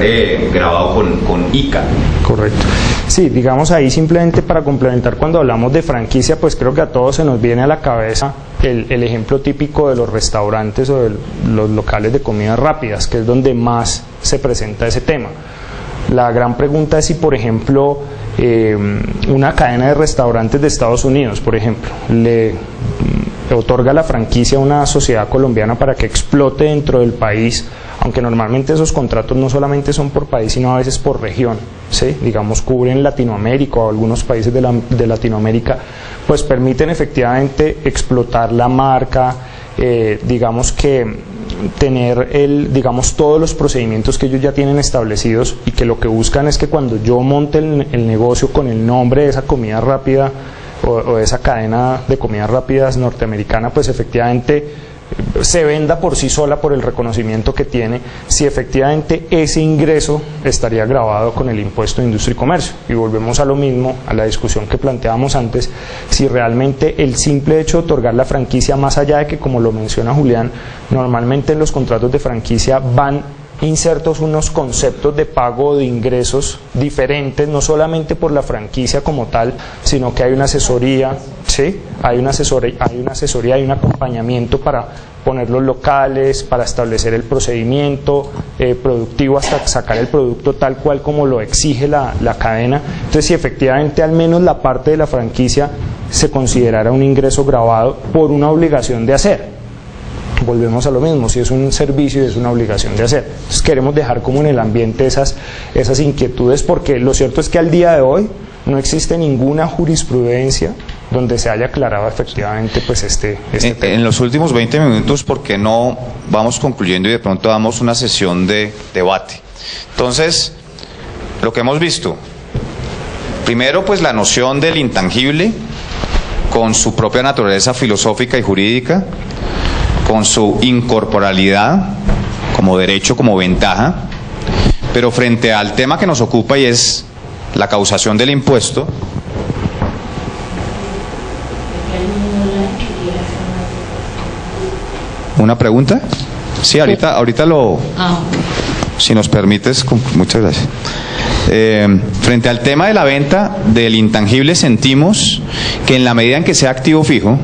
grabado con ICA. Correcto. Sí, digamos ahí simplemente para complementar, cuando hablamos de franquicia, pues creo que a todos se nos viene a la cabeza el ejemplo típico de los restaurantes o de los locales de comidas rápidas, que es donde más se presenta ese tema. La gran pregunta es si, por ejemplo, una cadena de restaurantes de Estados Unidos, por ejemplo, le otorga la franquicia a una sociedad colombiana para que explote dentro del país, aunque normalmente esos contratos no solamente son por país, sino a veces por región, ¿sí? Digamos, cubren Latinoamérica o algunos países de Latinoamérica, pues permiten efectivamente explotar la marca, digamos que tener todos los procedimientos que ellos ya tienen establecidos, y que lo que buscan es que cuando yo monte el negocio con el nombre de esa comida rápida o esa cadena de comidas rápidas norteamericana, pues efectivamente se venda por sí sola por el reconocimiento que tiene, si efectivamente ese ingreso estaría grabado con el impuesto de industria y comercio. Y volvemos a lo mismo, a la discusión que planteábamos antes, si realmente el simple hecho de otorgar la franquicia, más allá de que, como lo menciona Julián, normalmente en los contratos de franquicia van insertos unos conceptos de pago de ingresos diferentes, no solamente por la franquicia como tal, sino que hay una asesoría, ¿sí? Hay una asesoría, hay un acompañamiento para poner los locales, para establecer el procedimiento productivo hasta sacar el producto tal cual como lo exige la cadena. Entonces, si efectivamente al menos la parte de la franquicia se considerara un ingreso grabado por una obligación de hacer. Volvemos a lo mismo, si es un servicio y es una obligación de hacer. Entonces queremos dejar como en el ambiente esas inquietudes, porque lo cierto es que al día de hoy no existe ninguna jurisprudencia donde se haya aclarado efectivamente pues este tema. En los últimos 20 minutos, porque no vamos concluyendo y de pronto damos una sesión de debate. Entonces, lo que hemos visto, primero pues la noción del intangible con su propia naturaleza filosófica y jurídica, con su incorporalidad como derecho, como ventaja, pero frente al tema que nos ocupa, y es la causación del impuesto, ¿una pregunta? Sí, ahorita lo... Si nos permites, muchas gracias. Frente al tema de la venta del intangible, sentimos que en la medida en que sea activo fijo,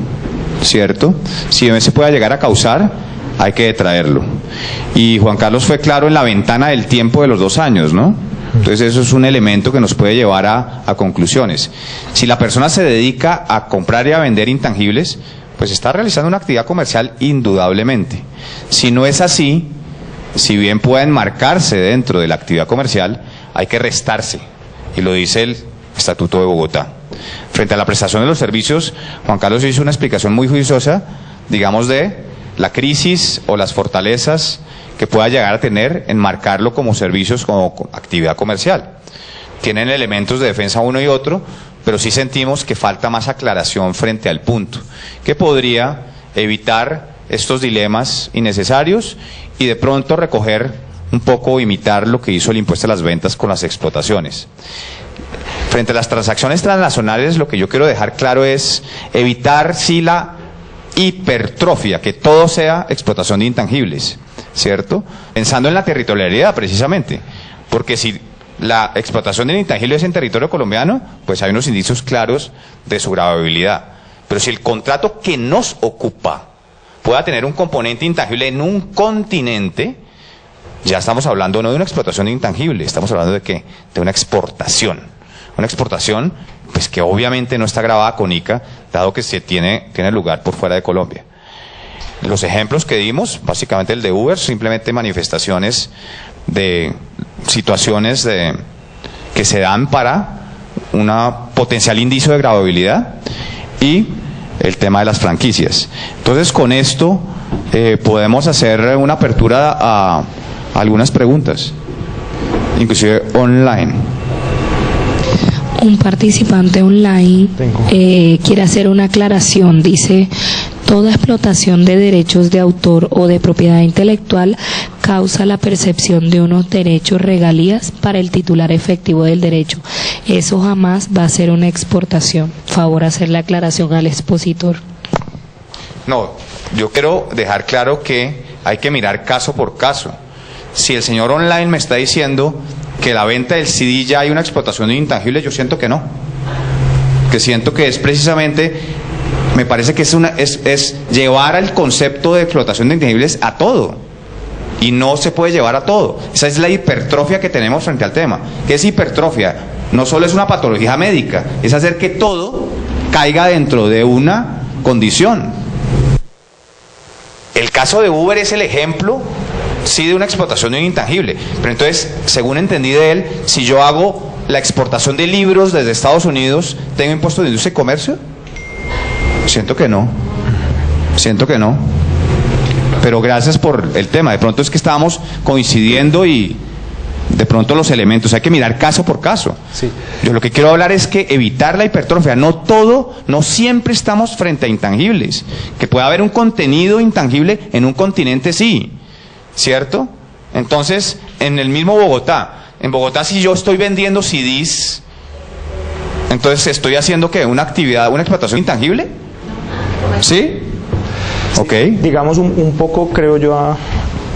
¿cierto? Si bien se pueda llegar a causar, hay que detraerlo. Y Juan Carlos fue claro en la ventana del tiempo de los 2 años, ¿no? Entonces eso es un elemento que nos puede llevar a conclusiones. Si la persona se dedica a comprar y a vender intangibles, pues está realizando una actividad comercial indudablemente. Si no es así, si bien pueden marcarse dentro de la actividad comercial, hay que restarse, y lo dice el Estatuto de Bogotá. Frente a la prestación de los servicios, Juan Carlos hizo una explicación muy juiciosa, digamos, de la crisis o las fortalezas que pueda llegar a tener en marcarlo como servicios, como actividad comercial. Tienen elementos de defensa uno y otro, pero sí sentimos que falta más aclaración frente al punto, que podría evitar estos dilemas innecesarios y de pronto recoger un poco, imitar lo que hizo el impuesto a las ventas con las explotaciones. Frente a las transacciones transnacionales, lo que yo quiero dejar claro es evitar la hipertrofia, que todo sea explotación de intangibles, ¿cierto? Pensando en la territorialidad precisamente, porque si la explotación de intangibles en territorio colombiano, pues hay unos indicios claros de su gravabilidad. Pero si el contrato que nos ocupa pueda tener un componente intangible en un continente, ya estamos hablando no de una explotación de intangible, estamos hablando de ¿qué? De una exportación. Una exportación pues que obviamente no está grabada con ICA, dado que tiene lugar por fuera de Colombia. Los ejemplos que dimos, básicamente el de Uber, simplemente manifestaciones de situaciones que se dan para una potencial indicio de gravabilidad, y el tema de las franquicias. Entonces, con esto podemos hacer una apertura a algunas preguntas, inclusive online. Un participante online quiere hacer una aclaración. Dice: toda explotación de derechos de autor o de propiedad intelectual causa la percepción de unos derechos regalías para el titular efectivo del derecho. Eso jamás va a ser una exportación. Favor hacer la aclaración al expositor. No, yo quiero dejar claro que hay que mirar caso por caso. Si el señor online me está diciendo que la venta del CD ya hay una explotación de intangibles, yo siento que no. Que siento que es precisamente, me parece que es llevar al concepto de explotación de intangibles a todo. Y no se puede llevar a todo. Esa es la hipertrofia que tenemos frente al tema. ¿Qué es hipertrofia? No solo es una patología médica, es hacer que todo caiga dentro de una condición. El caso de Uber es el ejemplo, sí, de una explotación de un intangible. Pero entonces, según entendí de él, si yo hago la exportación de libros desde Estados Unidos, ¿tengo impuesto de industria y comercio? Siento que no. Siento que no. Pero gracias por el tema. De pronto es que estábamos coincidiendo y de pronto los elementos, hay que mirar caso por caso. Sí. Yo lo que quiero hablar es que evitar la hipertrofia. No siempre estamos frente a intangibles. Que pueda haber un contenido intangible en un continente, sí. ¿Cierto? Entonces, en el mismo Bogotá, si yo estoy vendiendo CDs, entonces estoy haciendo ¿qué? Una actividad, una explotación intangible. ¿Sí? Ok. Digamos un poco, creo yo, a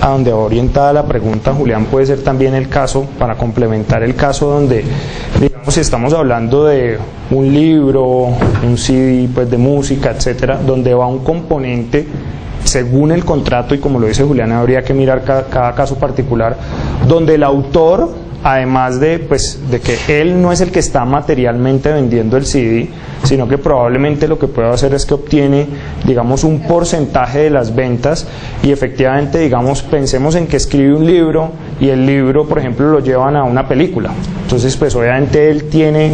donde va orientada la pregunta, Julián, puede ser también el caso, para complementar el caso donde, digamos, si estamos hablando de un libro, un CD, pues de música, etcétera, donde va un componente según el contrato, y como lo dice Julián, habría que mirar cada caso particular, donde el autor, además de que él no es el que está materialmente vendiendo el CD, sino que probablemente lo que puede hacer es que obtiene, digamos, un porcentaje de las ventas, y efectivamente, digamos, pensemos en que escribe un libro y el libro, por ejemplo, lo llevan a una película. Entonces, pues obviamente él tiene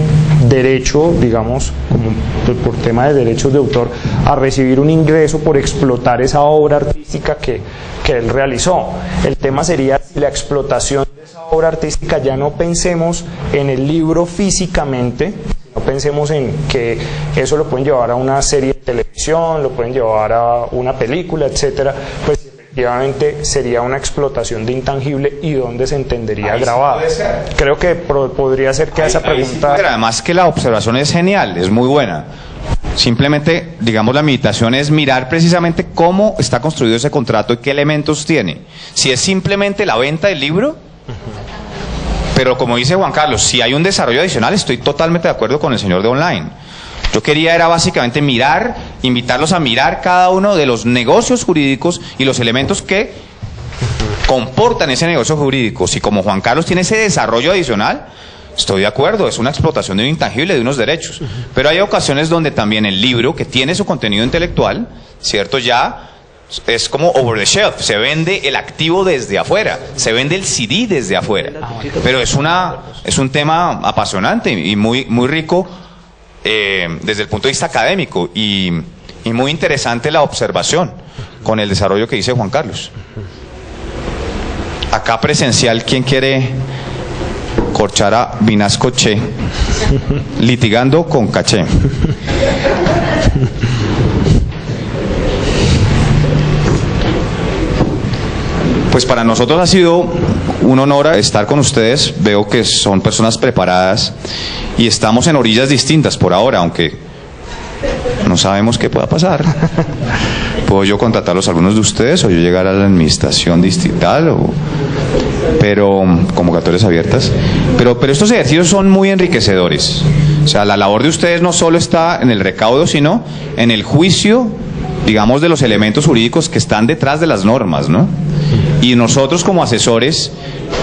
derecho, digamos, como por tema de derechos de autor, a recibir un ingreso por explotar esa obra artística que él realizó. El tema sería si la explotación de esa obra artística, ya no pensemos en el libro físicamente, no pensemos en que eso lo pueden llevar a una serie de televisión, lo pueden llevar a una película, etcétera, pues efectivamente sería una explotación de intangible, y dónde se entendería grabada. Creo que podría ser que esa pregunta... Pero además que la observación es genial, es muy buena. Simplemente, digamos, la invitación es mirar precisamente cómo está construido ese contrato y qué elementos tiene. Si es simplemente la venta del libro, pero como dice Juan Carlos, si hay un desarrollo adicional, estoy totalmente de acuerdo con el señor de online. Yo quería era básicamente invitarlos a mirar cada uno de los negocios jurídicos y los elementos que comportan ese negocio jurídico. Si como Juan Carlos tiene ese desarrollo adicional, estoy de acuerdo, es una explotación de un intangible, de unos derechos. Pero hay ocasiones donde también el libro, que tiene su contenido intelectual, ¿cierto? Ya es como over the shelf, se vende el activo desde afuera, se vende el CD desde afuera. Pero es un tema apasionante y muy rico desde el punto de vista académico, y muy interesante la observación con el desarrollo que dice Juan Carlos. Acá presencial, ¿quién quiere corchar a Vinasco Che? Litigando con caché. Pues para nosotros ha sido un honor estar con ustedes. Veo que son personas preparadas y estamos en orillas distintas por ahora, aunque no sabemos qué pueda pasar. ¿Puedo yo contratarlos a algunos de ustedes, o yo llegar a la administración distrital? pero convocatorias abiertas, pero estos ejercicios son muy enriquecedores. O sea, la labor de ustedes no solo está en el recaudo, sino en el juicio, digamos, de los elementos jurídicos que están detrás de las normas, ¿no? Y nosotros como asesores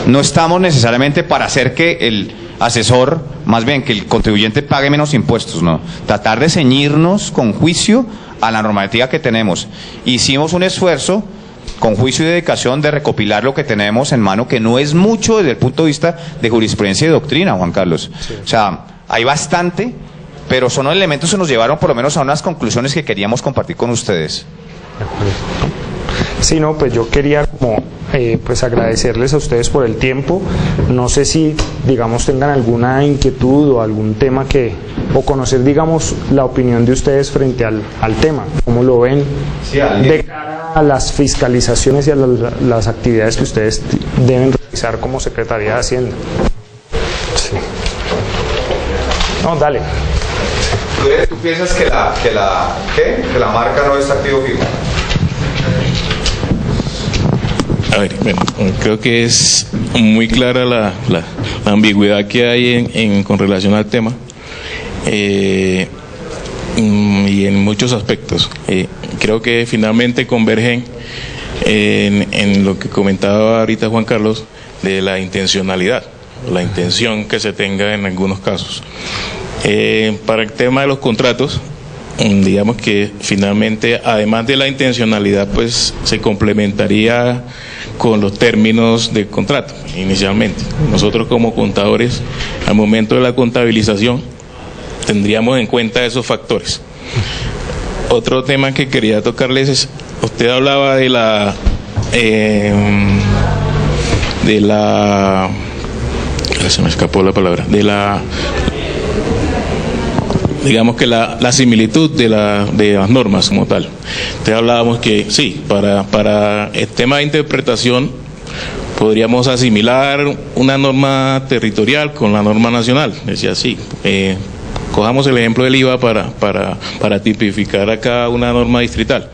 no estamos necesariamente para hacer que el asesor, más bien que el contribuyente pague menos impuestos, ¿no? Tratar de ceñirnos con juicio a la normativa que tenemos. Hicimos un esfuerzo con juicio y dedicación de recopilar lo que tenemos en mano, que no es mucho desde el punto de vista de jurisprudencia y doctrina, Juan Carlos. Sí. O sea, hay bastante, pero son elementos que nos llevaron por lo menos a unas conclusiones que queríamos compartir con ustedes. Sí, no, pues yo quería como pues agradecerles a ustedes por el tiempo. No sé si, digamos, tengan alguna inquietud o algún tema o conocer, digamos, la opinión de ustedes frente al tema, cómo lo ven de cara a las fiscalizaciones y a las actividades que ustedes deben realizar como Secretaría de Hacienda. Sí. No, dale. ¿Tú piensas que la marca no es activo fijo? A ver, bueno, creo que es muy clara la ambigüedad que hay con relación al tema y en muchos aspectos. Creo que finalmente convergen en lo que comentaba ahorita Juan Carlos de la intencionalidad, la intención que se tenga en algunos casos. Para el tema de los contratos, digamos que finalmente, además de la intencionalidad, pues se complementaría con los términos del contrato inicialmente. Nosotros como contadores, al momento de la contabilización, tendríamos en cuenta esos factores. Otro tema que quería tocarles es, usted hablaba de se me escapó la palabra, digamos que la similitud de las normas como tal. Entonces hablábamos que sí, para el tema de interpretación podríamos asimilar una norma territorial con la norma nacional. Decía sí, cojamos el ejemplo del IVA para tipificar acá una norma distrital.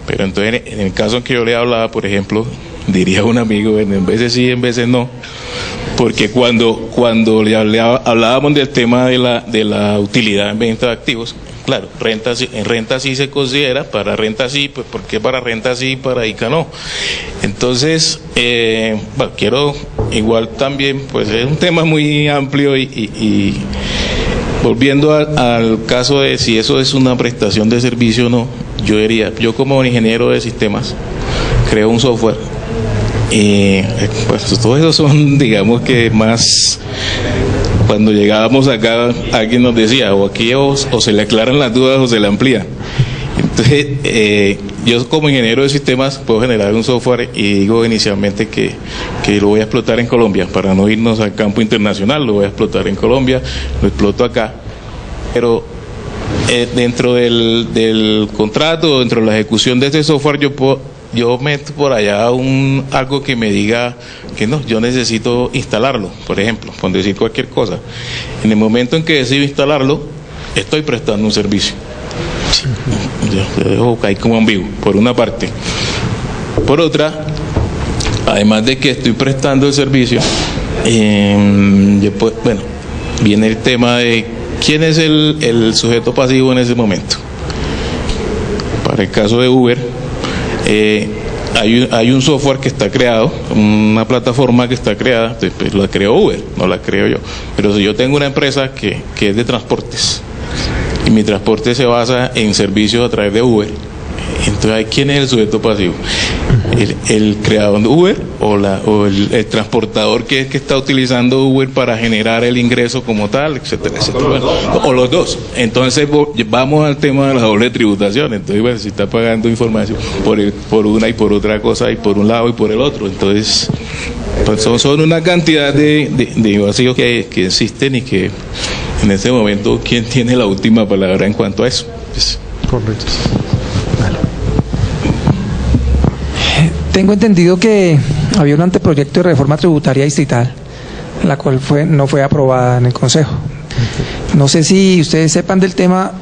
Pero entonces en el caso en que yo le hablaba, por ejemplo, diría un amigo, en veces sí, en veces no, porque cuando le hablábamos del tema de la utilidad en venta de activos, claro, en renta sí se considera, para renta sí, pues ¿por qué para renta sí, para ICA no? Entonces, bueno, quiero igual también, pues es un tema muy amplio y volviendo al caso de si eso es una prestación de servicio o no, yo diría, yo como ingeniero de sistemas creo un software y pues todos esos son, digamos que más, cuando llegábamos acá alguien nos decía o aquí o se le aclaran las dudas o se le amplían. Entonces yo como ingeniero de sistemas puedo generar un software y digo inicialmente que lo voy a explotar en Colombia, para no irnos al campo internacional, lo voy a explotar en Colombia, lo exploto acá, pero dentro del contrato, dentro de la ejecución de ese software yo meto por allá algo que me diga que no, yo necesito instalarlo, por ejemplo, por decir cualquier cosa. En el momento en que decido instalarlo, estoy prestando un servicio. Yo dejo caer como ambiguo, por una parte. Por otra, además de que estoy prestando el servicio, bueno, viene el tema de quién es el sujeto pasivo en ese momento. Para el caso de Uber, hay un software que está creado, una plataforma que está creada, pues la creó Uber, no la creo yo. Pero si yo tengo una empresa que es de transportes y mi transporte se basa en servicios a través de Uber, entonces ¿quién es el sujeto pasivo? El creador de Uber o el transportador que está utilizando Uber para generar el ingreso como tal, etcétera, etcétera. Bueno, o los dos. Entonces vamos al tema de la doble tributación. Entonces, bueno, si está pagando información por una y por otra cosa, y por un lado y por el otro, entonces pues son una cantidad de vacíos que existen y que en este momento ¿quién tiene la última palabra en cuanto a eso? Pues, correcto. Tengo entendido que había un anteproyecto de reforma tributaria distrital, la cual no fue aprobada en el Consejo. No sé si ustedes sepan del tema,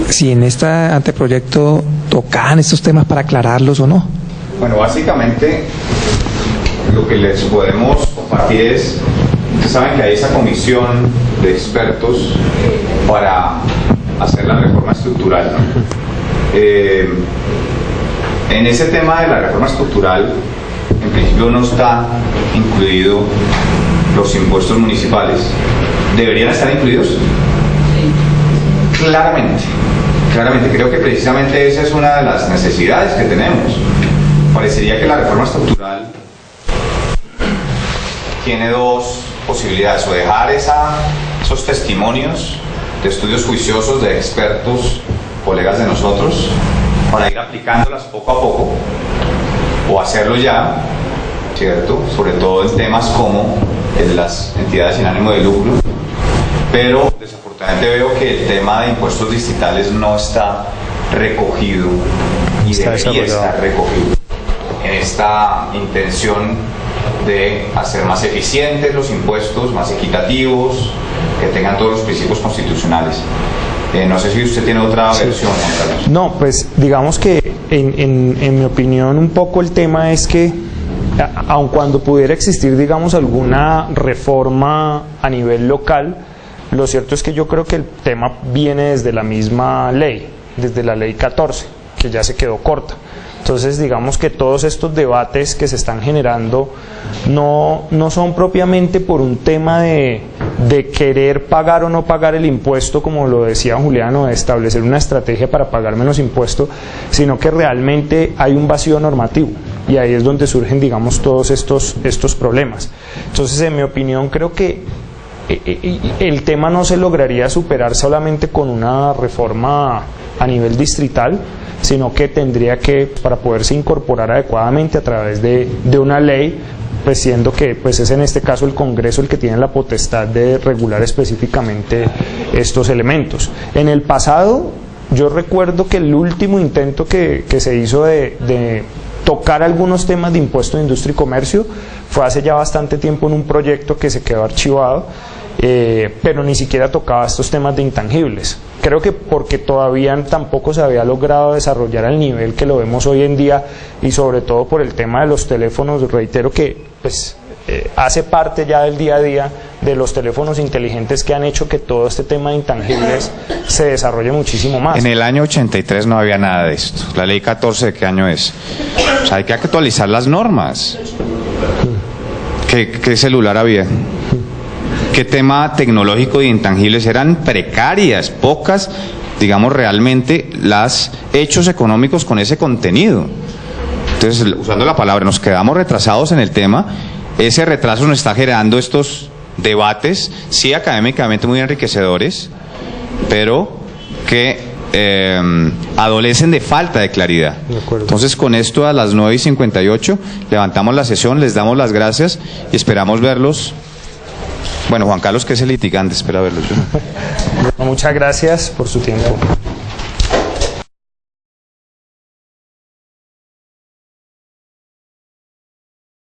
si en este anteproyecto tocan estos temas para aclararlos o no. Bueno, básicamente lo que les podemos compartir es, ustedes saben que hay esa comisión de expertos para hacer la reforma estructural. En ese tema de la reforma estructural, en principio no está incluido los impuestos municipales. ¿Deberían estar incluidos? Sí. Claramente, creo que precisamente esa es una de las necesidades que tenemos. Parecería que la reforma estructural tiene dos posibilidades: o dejar esos testimonios de estudios juiciosos de expertos, colegas de nosotros, para ir aplicándolas poco a poco, o hacerlo ya, ¿cierto? Sobre todo en temas como el de las entidades sin ánimo de lucro, pero desafortunadamente veo que el tema de impuestos distritales no está recogido y debería estar recogido en esta intención de hacer más eficientes los impuestos, más equitativos, que tengan todos los principios constitucionales. No sé si usted tiene otra versión, Juan Carlos. No, pues digamos que en mi opinión un poco el tema es que aun cuando pudiera existir, digamos, alguna reforma a nivel local, lo cierto es que yo creo que el tema viene desde la misma ley, desde la ley 14, que ya se quedó corta. Entonces, digamos que todos estos debates que se están generando no son propiamente por un tema de querer pagar o no pagar el impuesto, como lo decía Juliano, de establecer una estrategia para pagar menos impuesto, sino que realmente hay un vacío normativo y ahí es donde surgen, digamos, todos estos problemas. Entonces, en mi opinión, creo que el tema no se lograría superar solamente con una reforma a nivel distrital, sino que tendría que, para poderse incorporar adecuadamente a través de una ley, pues siendo que pues es en este caso el Congreso el que tiene la potestad de regular específicamente estos elementos. En el pasado, yo recuerdo que el último intento que se hizo de tocar algunos temas de impuesto de industria y comercio fue hace ya bastante tiempo en un proyecto que se quedó archivado, pero ni siquiera tocaba estos temas de intangibles. Creo que porque todavía tampoco se había logrado desarrollar al nivel que lo vemos hoy en día, y sobre todo por el tema de los teléfonos, reitero que pues hace parte ya del día a día de los teléfonos inteligentes que han hecho que todo este tema de intangibles se desarrolle muchísimo más. En el año 83 no había nada de esto. La ley 14, ¿de qué año es? O sea, hay que actualizar las normas. ¿Qué celular había? ¿Qué tema tecnológico de intangibles? Eran precarias, pocas, digamos, realmente los hechos económicos con ese contenido. Entonces, usando la palabra, nos quedamos retrasados en el tema. Ese retraso nos está generando estos debates, sí académicamente muy enriquecedores, pero que adolecen de falta de claridad. Entonces, con esto a las 9:58 levantamos la sesión, les damos las gracias y esperamos verlos. Bueno, Juan Carlos, que es el litigante, espera verlos. Muchas gracias por su tiempo.